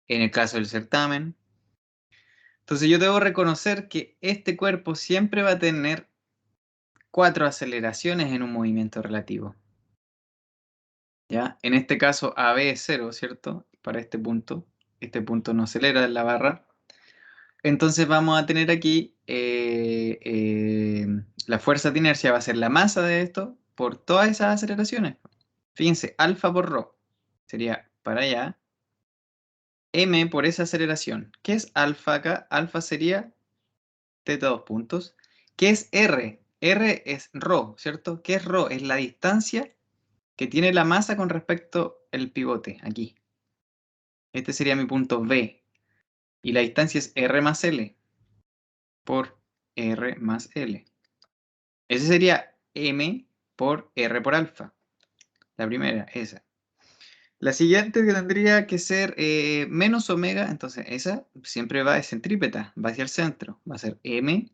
Speaker 1: en el caso del certamen. Entonces yo debo reconocer que este cuerpo siempre va a tener 4 aceleraciones en un movimiento relativo, ¿ya? En este caso AB es 0, ¿cierto? Para este punto no acelera en la barra. Entonces vamos a tener aquí la fuerza de inercia va a ser la masa de esto por todas esas aceleraciones. Fíjense, alfa por rho sería para allá, m por esa aceleración. ¿Qué es alfa acá? Alfa sería teta dos puntos. ¿Qué es r? R es rho, ¿cierto? ¿Qué es rho? Es la distancia que tiene la masa con respecto al pivote, aquí. Este sería mi punto B. Y la distancia es r más L por r más L. Ese sería m por r por alfa. La primera, esa. La siguiente que tendría que ser menos omega, entonces esa siempre va, es centrípeta, va hacia el centro. Va a ser m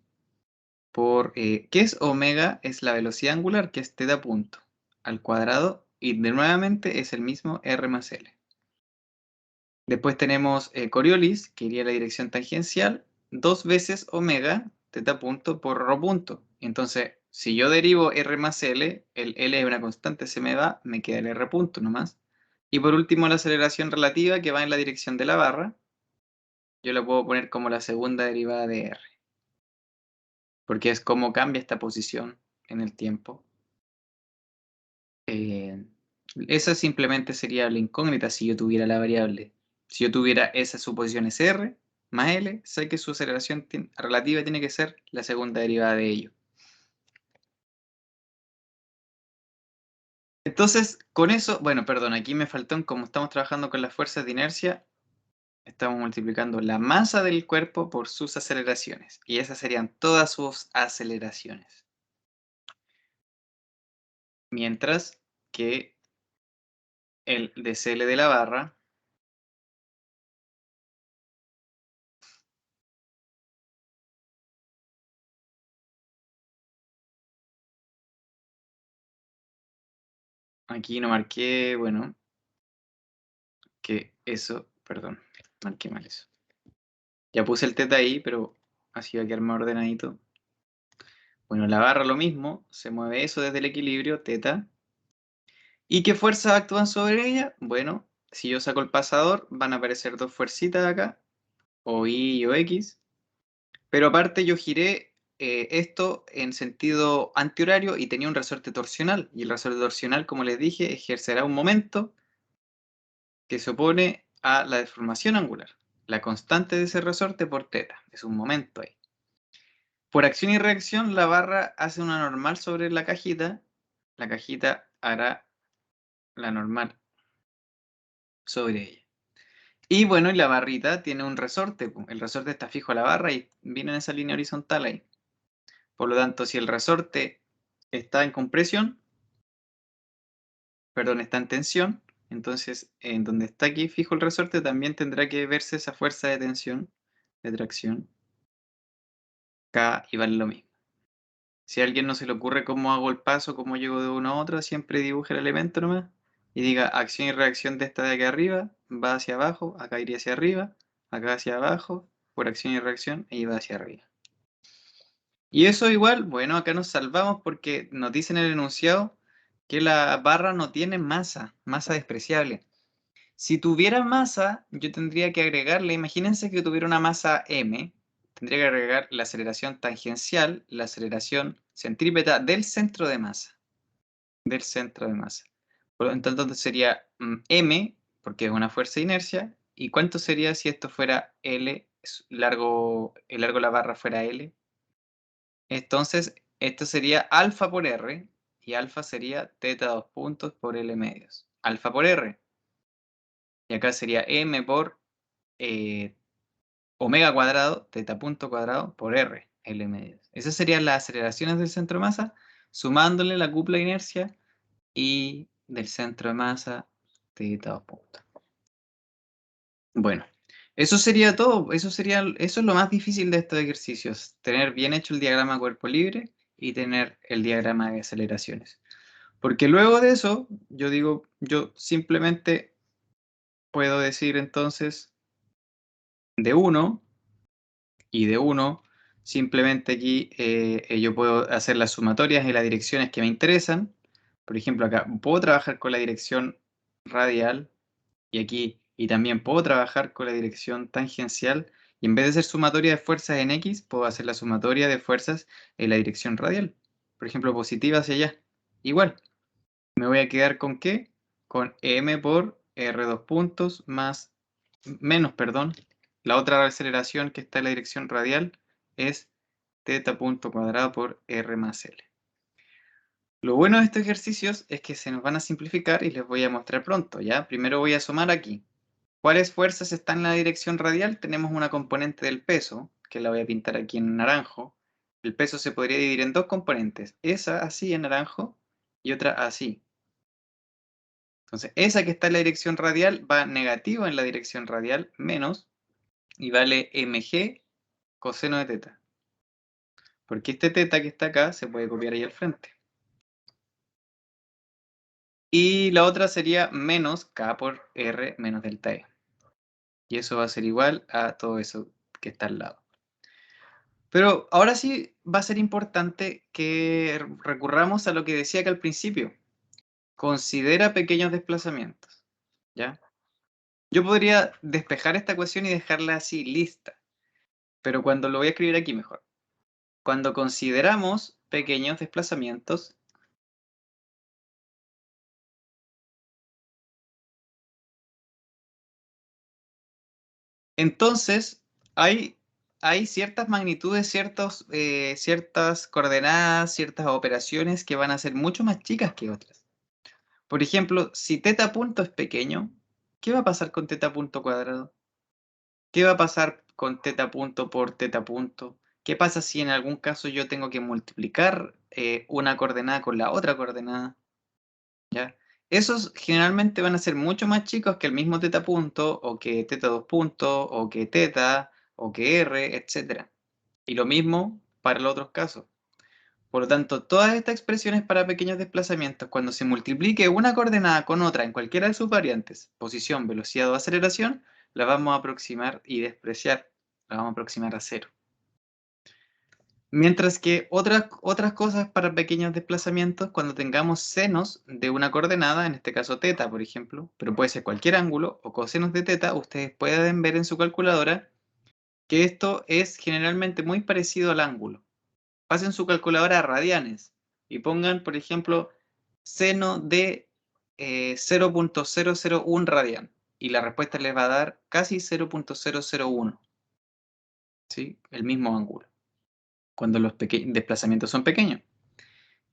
Speaker 1: por, ¿qué es omega? Es la velocidad angular, que es teta punto, al cuadrado, y de nuevamente es el mismo r más L. Después tenemos Coriolis, que iría a la dirección tangencial, dos veces omega, teta punto por rho punto. Entonces, si yo derivo r más L, el L es una constante, se me va, me queda el r punto nomás. Y por último, la aceleración relativa, que va en la dirección de la barra, yo la puedo poner como la segunda derivada de r, porque es como cambia esta posición en el tiempo. Esa simplemente sería la incógnita si yo tuviera la variable. Si yo tuviera esas suposiciones R más L, sé que su aceleración relativa tiene que ser la segunda derivada de ello. Entonces, con eso, bueno, perdón, aquí me faltó, como estamos trabajando con las fuerzas de inercia, estamos multiplicando la masa del cuerpo por sus aceleraciones. Y esas serían todas sus aceleraciones. Mientras que el dCl de la barra aquí no marqué, bueno, que eso, perdón, marqué mal eso. Ya puse el teta ahí, pero así va a quedar más ordenadito. Bueno, la barra lo mismo, se mueve eso desde el equilibrio, teta. ¿Y qué fuerzas actúan sobre ella? Bueno, si yo saco el pasador, van a aparecer dos fuercitas acá, o Y o X. Pero aparte yo giré esto en sentido antihorario y tenía un resorte torsional. Y el resorte torsional, como les dije, ejercerá un momento que se opone a la deformación angular. La constante de ese resorte por teta. Es un momento ahí. Por acción y reacción, la barra hace una normal sobre la cajita hará la normal sobre ella. Y bueno, y la barrita tiene un resorte, el resorte está fijo a la barra y viene en esa línea horizontal ahí. Por lo tanto, si el resorte está en compresión, perdón, está en tensión, entonces en donde está aquí fijo el resorte también tendrá que verse esa fuerza de tensión, de tracción, K, y vale lo mismo. Si a alguien no se le ocurre cómo hago el paso, cómo llego de uno a otro, siempre dibuje el elemento nomás y diga acción y reacción de esta de aquí arriba, va hacia abajo, acá iría hacia arriba, acá hacia abajo, por acción y reacción, y va hacia arriba. Y eso igual, bueno, acá nos salvamos porque nos dice en el enunciado que la barra no tiene masa, masa despreciable. Si tuviera masa, yo tendría que agregarle, imagínense que tuviera una masa m, tendría que agregar la aceleración tangencial, la aceleración centrípeta del centro de masa, del centro de masa. Por lo tanto, entonces sería m, porque es una fuerza de inercia, ¿y cuánto sería si esto fuera L, largo, el largo de la barra fuera L? Entonces, esto sería alfa por R, y alfa sería teta 2 puntos por L medios. Alfa por R. Y acá sería m por omega cuadrado, teta punto cuadrado, por R, L medios. Esas serían las aceleraciones del centro de masa, sumándole la cupla de inercia y del centro de masa, teta 2 puntos. Bueno, eso sería todo. Eso es lo más difícil de estos ejercicios, tener bien hecho el diagrama de cuerpo libre y tener el diagrama de aceleraciones. Porque luego de eso, yo simplemente puedo decir entonces de 1 y de 1, simplemente aquí yo puedo hacer las sumatorias y las direcciones que me interesan. Por ejemplo, acá puedo trabajar con la dirección radial y aquí, y también puedo trabajar con la dirección tangencial. Y en vez de hacer sumatoria de fuerzas en X, puedo hacer la sumatoria de fuerzas en la dirección radial. Por ejemplo, positiva hacia allá. Igual, me voy a quedar con ¿qué? Con m por r 2 puntos más, menos, perdón, la otra aceleración que está en la dirección radial es teta punto cuadrado por r más l. Lo bueno de estos ejercicios es que se nos van a simplificar y les voy a mostrar pronto, ¿ya? Primero voy a sumar aquí. ¿Cuáles fuerzas están en la dirección radial? Tenemos una componente del peso, que la voy a pintar aquí en naranjo. El peso se podría dividir en dos componentes, esa así en naranjo y otra así. Entonces, esa que está en la dirección radial va negativo en la dirección radial, menos, y vale mg coseno de teta. Porque este teta que está acá se puede copiar ahí al frente. Y la otra sería menos k por r menos delta e. Y eso va a ser igual a todo eso que está al lado. Pero ahora sí va a ser importante que recurramos a lo que decía que al principio. Considera pequeños desplazamientos, ¿ya? Yo podría despejar esta ecuación y dejarla así lista, pero cuando lo voy a escribir aquí mejor. Cuando consideramos pequeños desplazamientos, entonces hay ciertas magnitudes, ciertas coordenadas, ciertas operaciones que van a ser mucho más chicas que otras. Por ejemplo, si teta punto es pequeño, ¿qué va a pasar con teta punto cuadrado? ¿Qué va a pasar con teta punto por teta punto? ¿Qué pasa si en algún caso yo tengo que multiplicar una coordenada con la otra coordenada? ¿Ya? Esos generalmente van a ser mucho más chicos que el mismo teta punto, o que teta 2 puntos, o que teta, o que r, etc. Y lo mismo para los otros casos. Por lo tanto, todas estas expresiones para pequeños desplazamientos, cuando se multiplique una coordenada con otra en cualquiera de sus variantes, posición, velocidad o aceleración, la vamos a aproximar y despreciar, la vamos a aproximar a cero. Mientras que otras cosas para pequeños desplazamientos, cuando tengamos senos de una coordenada, en este caso teta, por ejemplo, pero puede ser cualquier ángulo, o cosenos de teta, ustedes pueden ver en su calculadora que esto es generalmente muy parecido al ángulo. Pasen su calculadora a radianes y pongan, por ejemplo, seno de 0.001 radian. Y la respuesta les va a dar casi 0.001. ¿Sí? El mismo ángulo, cuando los desplazamientos son pequeños.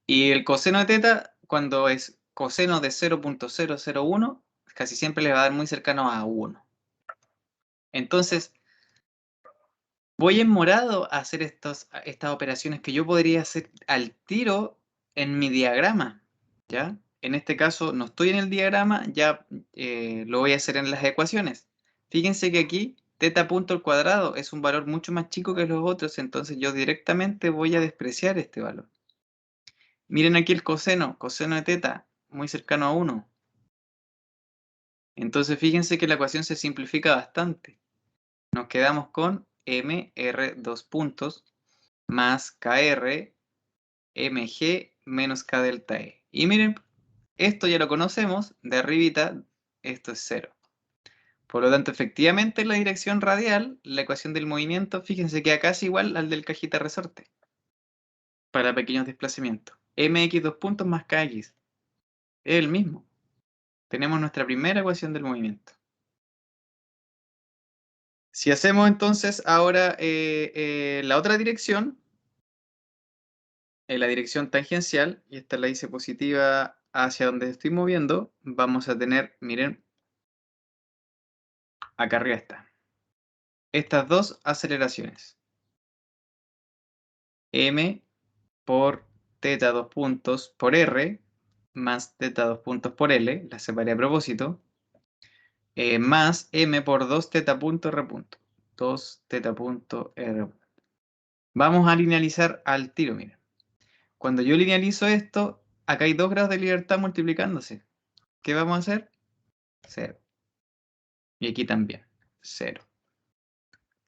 Speaker 1: Y el coseno de teta, cuando es coseno de 0.001, casi siempre les va a dar muy cercano a 1. Entonces, voy en morado a hacer estas operaciones que yo podría hacer al tiro en mi diagrama, ¿ya? En este caso no estoy en el diagrama, ya lo voy a hacer en las ecuaciones. Fíjense que aquí teta punto al cuadrado es un valor mucho más chico que los otros, entonces yo directamente voy a despreciar este valor. Miren aquí el coseno de teta, muy cercano a 1. Entonces fíjense que la ecuación se simplifica bastante. Nos quedamos con mr dos puntos más kr mg menos k delta e. Y miren, esto ya lo conocemos, de arribita, esto es 0. Por lo tanto, efectivamente, en la dirección radial, la ecuación del movimiento, fíjense, queda casi igual al del cajita resorte para pequeños desplazamientos. Mx dos puntos más kx. Es el mismo. Tenemos nuestra primera ecuación del movimiento. Si hacemos entonces ahora la otra dirección, en la dirección tangencial, y esta la hice positiva hacia donde estoy moviendo, vamos a tener, miren, acá arriba está, estas dos aceleraciones. M por teta dos puntos por R, más teta dos puntos por L, la separé a propósito, más M por 2 teta punto R punto. 2 teta punto R punto. Vamos a linealizar al tiro, miren. Cuando yo linealizo esto, acá hay 2 grados de libertad multiplicándose. ¿Qué vamos a hacer? 0. Y aquí también, 0.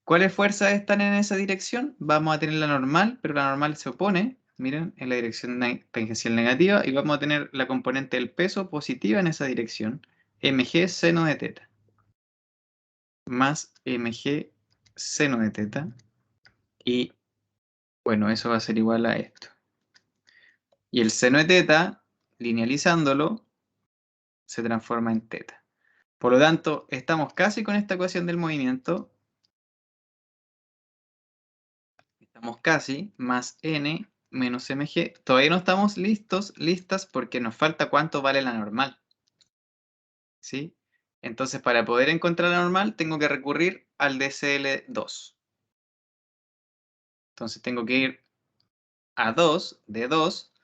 Speaker 1: ¿Cuáles fuerzas están en esa dirección? Vamos a tener la normal, pero la normal se opone, miren, en la dirección tangencial negativa, y vamos a tener la componente del peso positiva en esa dirección, mg seno de teta, más mg seno de teta, y bueno, eso va a ser igual a esto. Y el seno de teta, linealizándolo, se transforma en teta. Por lo tanto, estamos casi con esta ecuación del movimiento. Estamos casi, más n menos mg. Todavía no estamos listas, porque nos falta cuánto vale la normal. ¿Sí? Entonces, para poder encontrar la normal, tengo que recurrir al DCL2. Entonces, tengo que ir a 2, de 2.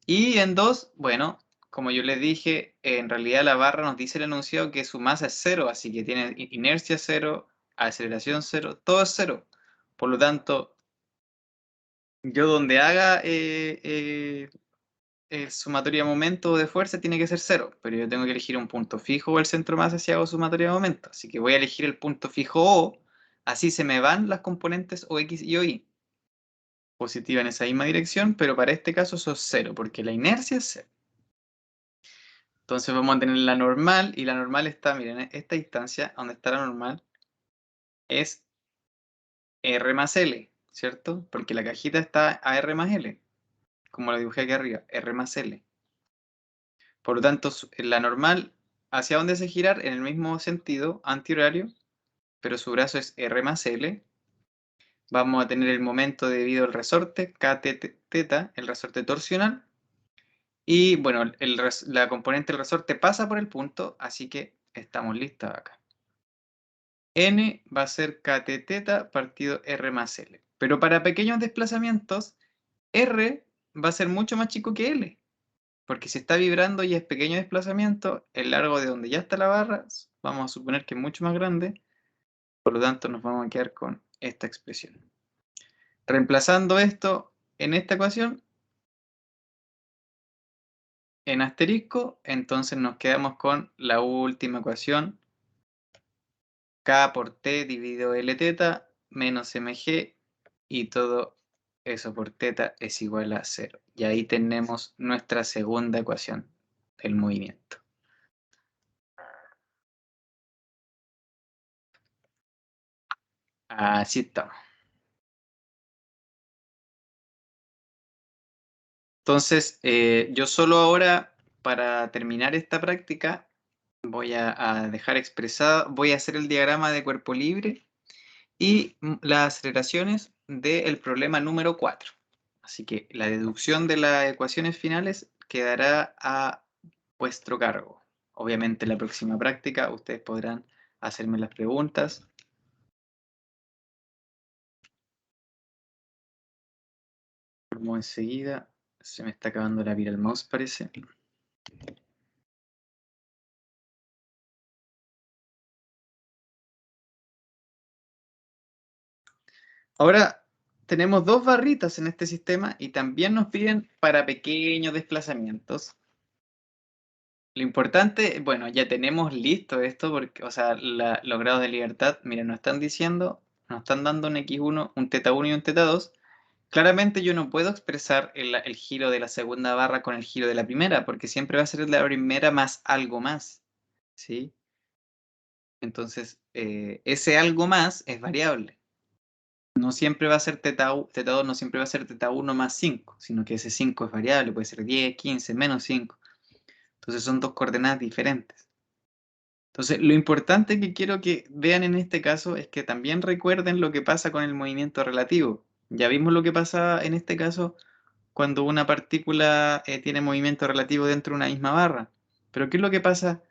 Speaker 1: Y en 2, bueno, como yo les dije, en realidad la barra nos dice el enunciado que su masa es 0, así que tiene inercia 0, aceleración 0, todo es 0. Por lo tanto, yo donde haga el sumatorio de momento o de fuerza tiene que ser 0, pero yo tengo que elegir un punto fijo o el centro de masa si hago sumatorio de momento. Así que voy a elegir el punto fijo O, así se me van las componentes OX y OY. Positiva en esa misma dirección, pero para este caso eso es 0, porque la inercia es 0. Entonces vamos a tener la normal, y la normal está, miren, esta distancia donde está la normal es R más L, ¿cierto? Porque la cajita está a R más L, como lo dibujé aquí arriba, R más L. Por lo tanto, la normal, ¿hacia dónde se girar? En el mismo sentido, antihorario, pero su brazo es R más L. Vamos a tener el momento debido al resorte, Kθ, el resorte torsional. Y bueno, la componente del resorte pasa por el punto, así que estamos listos acá. N va a ser Kθ partido R más L. Pero para pequeños desplazamientos, R va a ser mucho más chico que L. Porque si está vibrando y es pequeño desplazamiento, el largo de donde ya está la barra, vamos a suponer que es mucho más grande. Por lo tanto, nos vamos a quedar con esta expresión. Reemplazando esto en esta ecuación, en asterisco, entonces nos quedamos con la última ecuación, K por T dividido L teta menos mg, y todo eso por teta es igual a 0. Y ahí tenemos nuestra segunda ecuación del movimiento. Así estamos. Entonces, yo solo ahora, para terminar esta práctica, voy a dejar expresado, voy a hacer el diagrama de cuerpo libre y las aceleraciones del problema número 4. Así que la deducción de las ecuaciones finales quedará a vuestro cargo. Obviamente en la próxima práctica ustedes podrán hacerme las preguntas. Como enseguida, se me está acabando la pila al mouse, parece. Ahora tenemos dos barritas en este sistema y también nos piden para pequeños desplazamientos. Lo importante, bueno, ya tenemos listo esto, porque, o sea, los grados de libertad, miren, nos están diciendo, nos están dando un x1, un θ1 y un θ2. Claramente yo no puedo expresar el giro de la segunda barra con el giro de la primera, porque siempre va a ser la primera más algo más, ¿sí? Entonces, ese algo más es variable. No siempre va a ser θ2, no siempre va a ser θ1 más 5, sino que ese 5 es variable, puede ser 10, 15, menos 5. Entonces son dos coordenadas diferentes. Entonces, lo importante que quiero que vean en este caso es que también recuerden lo que pasa con el movimiento relativo. Ya vimos lo que pasa en este caso cuando una partícula tiene movimiento relativo dentro de una misma barra. Pero ¿qué es lo que pasa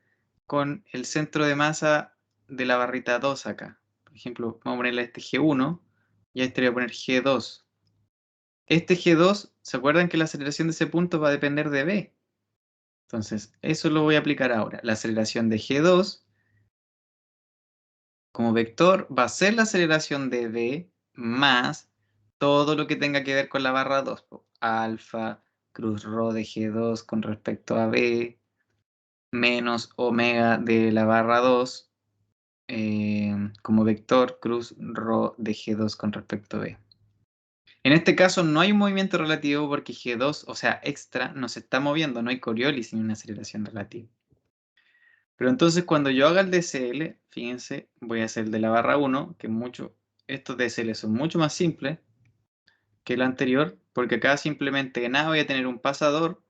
Speaker 1: con el centro de masa de la barrita 2 acá? Por ejemplo, vamos a ponerle a este G1 y a este le voy a poner G2. Este G2, ¿se acuerdan que la aceleración de ese punto va a depender de B? Entonces, eso lo voy a aplicar ahora. La aceleración de G2 como vector va a ser la aceleración de B más todo lo que tenga que ver con la barra 2. Alfa, cruz rho de G2 con respecto a B, menos omega de la barra 2 como vector cruz rho de G2 con respecto a B. En este caso no hay un movimiento relativo porque G2, o sea, extra, no se está moviendo, no hay Coriolis ni una aceleración relativa. Pero entonces cuando yo haga el DCL, fíjense, voy a hacer el de la barra 1, que estos DCL son mucho más simples que el anterior, porque acá simplemente en A voy a tener un pasador,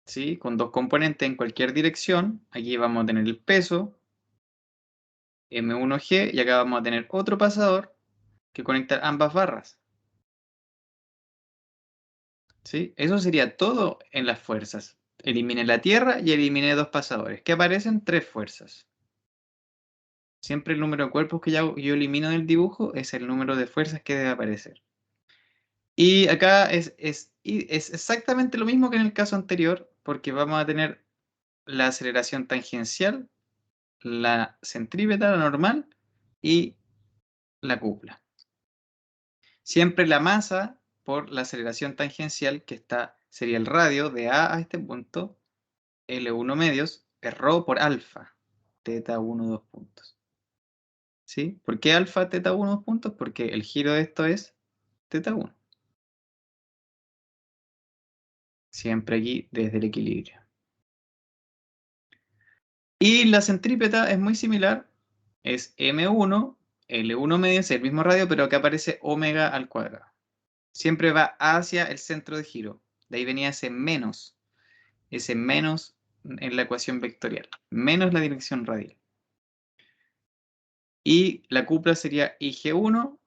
Speaker 1: ¿sí? Con dos componentes en cualquier dirección. Aquí vamos a tener el peso, M1G, y acá vamos a tener otro pasador que conecta ambas barras. ¿Sí? Eso sería todo en las fuerzas. Eliminé la tierra y eliminé dos pasadores. ¿Qué aparecen? Tres fuerzas. Siempre el número de cuerpos que yo elimino del dibujo es el número de fuerzas que debe aparecer. Y acá es exactamente lo mismo que en el caso anterior, porque vamos a tener la aceleración tangencial, la centrípeta, la normal, y la cúpula. Siempre la masa por la aceleración tangencial, que sería el radio de A a este punto, L1 medios, es rho por alfa, θ1 2 puntos. ¿Sí? ¿Por qué alfa θ1 2 puntos? Porque el giro de esto es θ1. Siempre aquí desde el equilibrio. Y la centrípeta es muy similar, es M1, L1 medio, es el mismo radio, pero acá aparece omega al cuadrado. Siempre va hacia el centro de giro. De ahí venía ese menos en la ecuación vectorial, menos la dirección radial. Y la cúpula sería IG1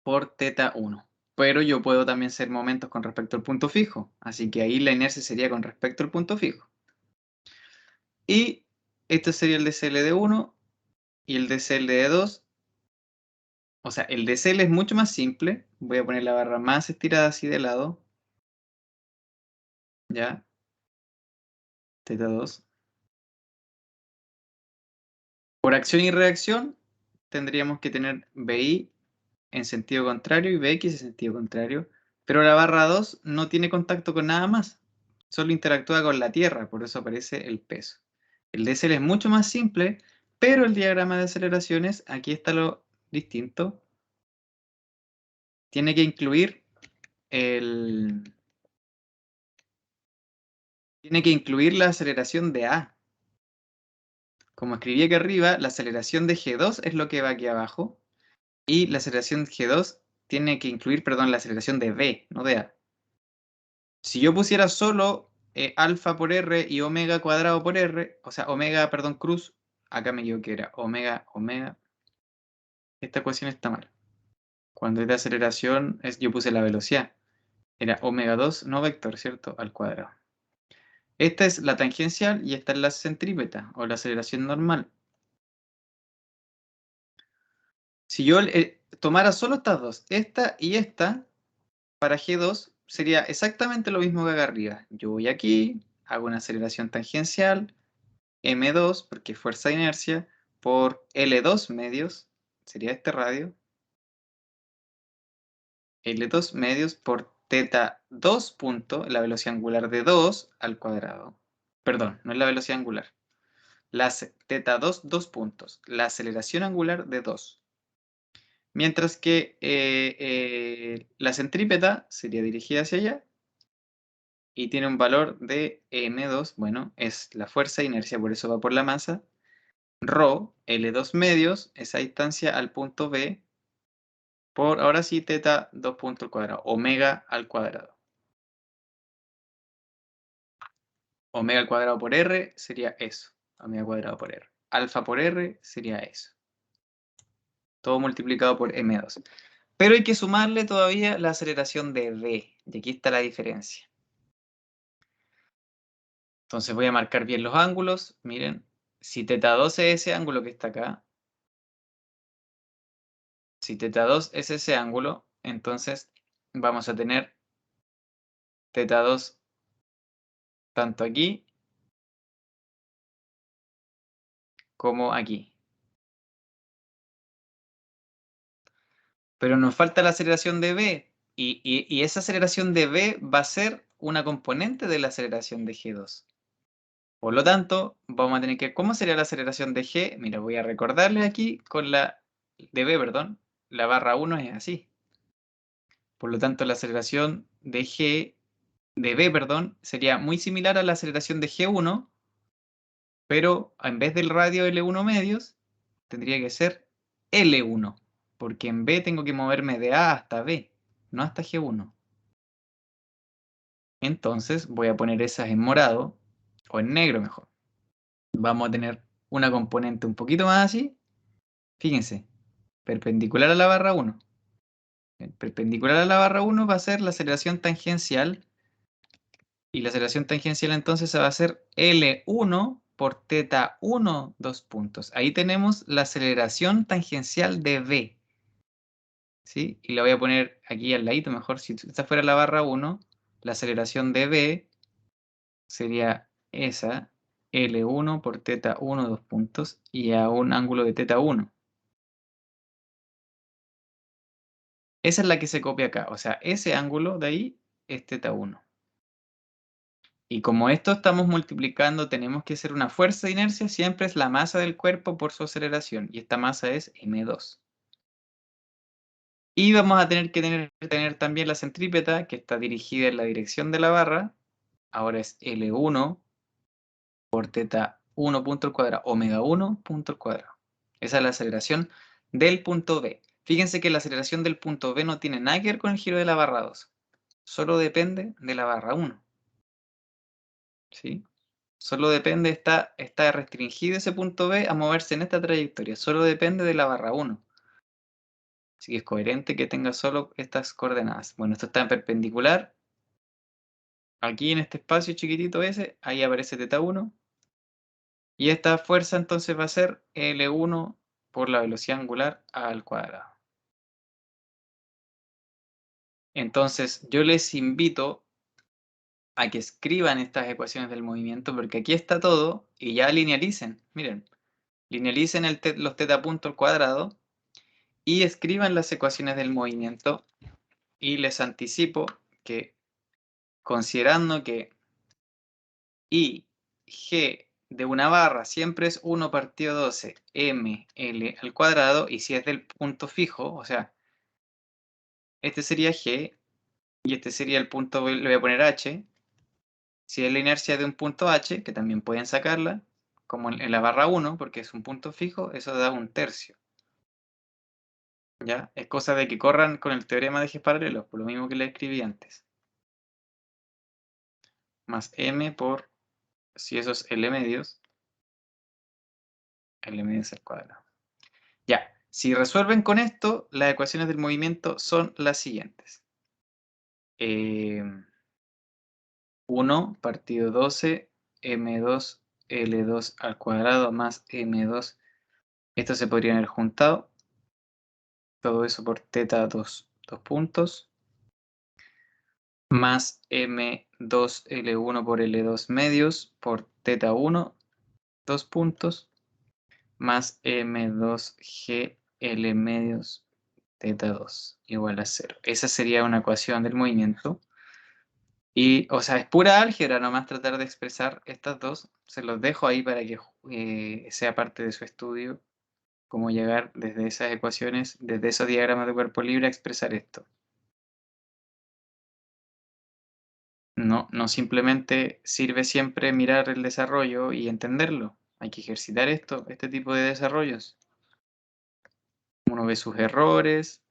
Speaker 1: por θ1. Pero yo puedo también hacer momentos con respecto al punto fijo, así que ahí la inercia sería con respecto al punto fijo. Y este sería el DCL de 1 y el DCL de 2. O sea, el DCL es mucho más simple. Voy a poner la barra más estirada así de lado. Ya, θ2. Por acción y reacción tendríamos que tener BI en sentido contrario y BX en sentido contrario. Pero la barra 2 no tiene contacto con nada más. Solo interactúa con la Tierra, por eso aparece el peso. El DCL es mucho más simple, pero el diagrama de aceleraciones, aquí está lo distinto. Tiene que incluir la aceleración de A. Como escribí aquí arriba, la aceleración de G2 es lo que va aquí abajo. Y la aceleración G2 tiene que incluir, perdón, la aceleración de B, no de A. Si yo pusiera solo alfa por R y omega cuadrado por R, o sea, omega, perdón, cruz, acá me equivoqué, era omega, esta ecuación está mal. Cuando es de aceleración, yo puse la velocidad. Era omega 2, no vector, ¿cierto? Al cuadrado. Esta es la tangencial y esta es la centrípeta, o la aceleración normal. Si yo tomara solo estas dos, esta y esta, para G2 sería exactamente lo mismo que acá arriba. Yo voy aquí, hago una aceleración tangencial, M2, porque es fuerza de inercia, por L2 medios, sería este radio, L2 medios por teta 2 punto, la velocidad angular de 2 al cuadrado. Perdón, no es la velocidad angular. Teta 2, 2 puntos. La aceleración angular de 2. Mientras que la centrípeta sería dirigida hacia allá y tiene un valor de m2, bueno, es la fuerza de inercia, por eso va por la masa. Rho, L2 medios, esa distancia al punto B, por ahora sí teta 2 puntos al cuadrado, omega al cuadrado. Omega al cuadrado por R sería eso, omega cuadrado por R. Alfa por R sería eso. Todo multiplicado por m2. Pero hay que sumarle todavía la aceleración de v, y aquí está la diferencia. Entonces voy a marcar bien los ángulos. Miren, si θ2 es ese ángulo que está acá, si θ2 es ese ángulo, entonces vamos a tener θ2 tanto aquí como aquí. Pero nos falta la aceleración de v, y esa aceleración de v va a ser una componente de la aceleración de g2. Por lo tanto, vamos a tener que... ¿Cómo sería la aceleración de g? Mira, voy a recordarles aquí con la... de v, perdón. La barra 1 es así. Por lo tanto, la aceleración de v, perdón, sería muy similar a la aceleración de g1, pero en vez del radio L1 medios, tendría que ser L1, porque en v tengo que moverme de A hasta B, no hasta g1. Entonces voy a poner esas en morado, o en negro mejor. Vamos a tener una componente un poquito más así. Fíjense, perpendicular a la barra 1. Perpendicular a la barra 1 va a ser la aceleración tangencial, y la aceleración tangencial entonces va a ser L1 por θ1, 2 puntos. Ahí tenemos la aceleración tangencial de V. ¿Sí? Y la voy a poner aquí al ladito mejor. Si esta fuera la barra 1, la aceleración de V sería esa, L1 por θ1, 2 puntos, y a un ángulo de θ1. Esa es la que se copia acá, o sea, ese ángulo de ahí es θ1. Y como esto estamos multiplicando, tenemos que hacer una fuerza de inercia, siempre es la masa del cuerpo por su aceleración, y esta masa es m2. Y vamos a tener que tener también la centrípeta, que está dirigida en la dirección de la barra, ahora es L1 por θ1 punto al cuadrado, omega 1 punto al cuadrado. Esa es la aceleración del punto B. Fíjense que la aceleración del punto B no tiene nada que ver con el giro de la barra 2. Solo depende de la barra 1. ¿Sí? Solo depende, está restringido ese punto B a moverse en esta trayectoria. Solo depende de la barra 1. Así que es coherente que tenga solo estas coordenadas. Bueno, esto está en perpendicular. Aquí en este espacio chiquitito ese, ahí aparece θ1. Y esta fuerza entonces va a ser L1 por la velocidad angular al cuadrado. Entonces yo les invito a que escriban estas ecuaciones del movimiento, porque aquí está todo, y ya linealicen. Miren, linealicen los θ punto al cuadrado y escriban las ecuaciones del movimiento, y les anticipo que, considerando que I, G de una barra siempre es 1 partido 12 ml al cuadrado, y si es del punto fijo, o sea, este sería G y este sería el punto B, le voy a poner H. Si es la inercia de un punto H, que también pueden sacarla, como en la barra 1, porque es un punto fijo, eso da un tercio. ¿Ya? Es cosa de que corran con el teorema de ejes paralelos, por lo mismo que le escribí antes. Más m por, si eso es L medios al cuadrado. Ya, si resuelven con esto, las ecuaciones del movimiento son las siguientes. 1 partido 12 m2 L2 al cuadrado más m2. Esto se podría haber juntado. Todo eso por θ2, 2 puntos. Más m2L1 por L2 medios por θ1, 2 puntos. Más m2G L medios teta 2 igual a 0. Esa sería una ecuación del movimiento. Y, o sea, es pura álgebra nomás tratar de expresar estas dos. Se los dejo ahí para que sea parte de su estudio, cómo llegar desde esas ecuaciones, desde esos diagramas de cuerpo libre a expresar esto. No simplemente sirve siempre mirar el desarrollo y entenderlo. Hay que ejercitar este tipo de desarrollos. Uno ve sus errores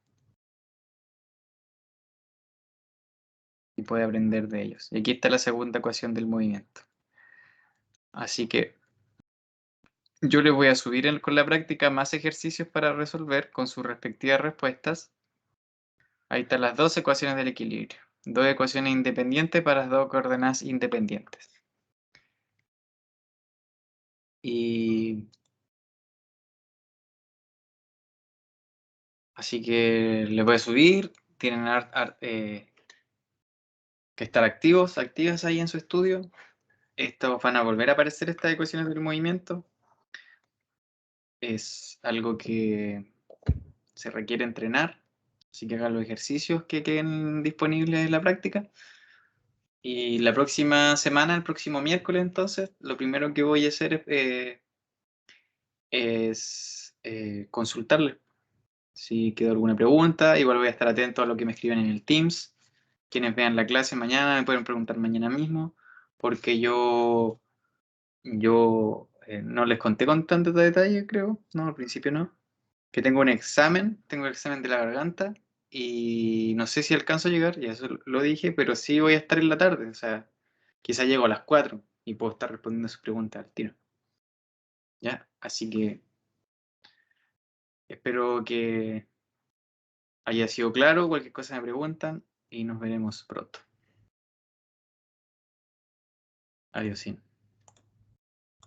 Speaker 1: y puede aprender de ellos. Y aquí está la segunda ecuación del movimiento. Así que yo les voy a subir con la práctica más ejercicios para resolver con sus respectivas respuestas. Ahí están las dos ecuaciones del equilibrio. Dos ecuaciones independientes para las dos coordenadas independientes. Y así que les voy a subir. Tienen que estar activas ahí en su estudio. Estos van a volver a aparecer estas ecuaciones del movimiento. Es algo que se requiere entrenar. Así que hagan los ejercicios que queden disponibles en la práctica. Y la próxima semana, el próximo miércoles, entonces, lo primero que voy a hacer es consultarle. Si quedó alguna pregunta, igual voy a estar atento a lo que me escriban en el Teams. Quienes vean la clase mañana me pueden preguntar mañana mismo, porque yo no les conté con tanto detalle, creo. No, al principio no. Que tengo el examen de la garganta y no sé si alcanzo a llegar, ya eso lo dije, pero sí voy a estar en la tarde, o sea, quizá llego a las 4 y puedo estar respondiendo sus preguntas al tiro. ¿Ya? Así que espero que haya sido claro, cualquier cosa me preguntan y nos veremos pronto. Adiós.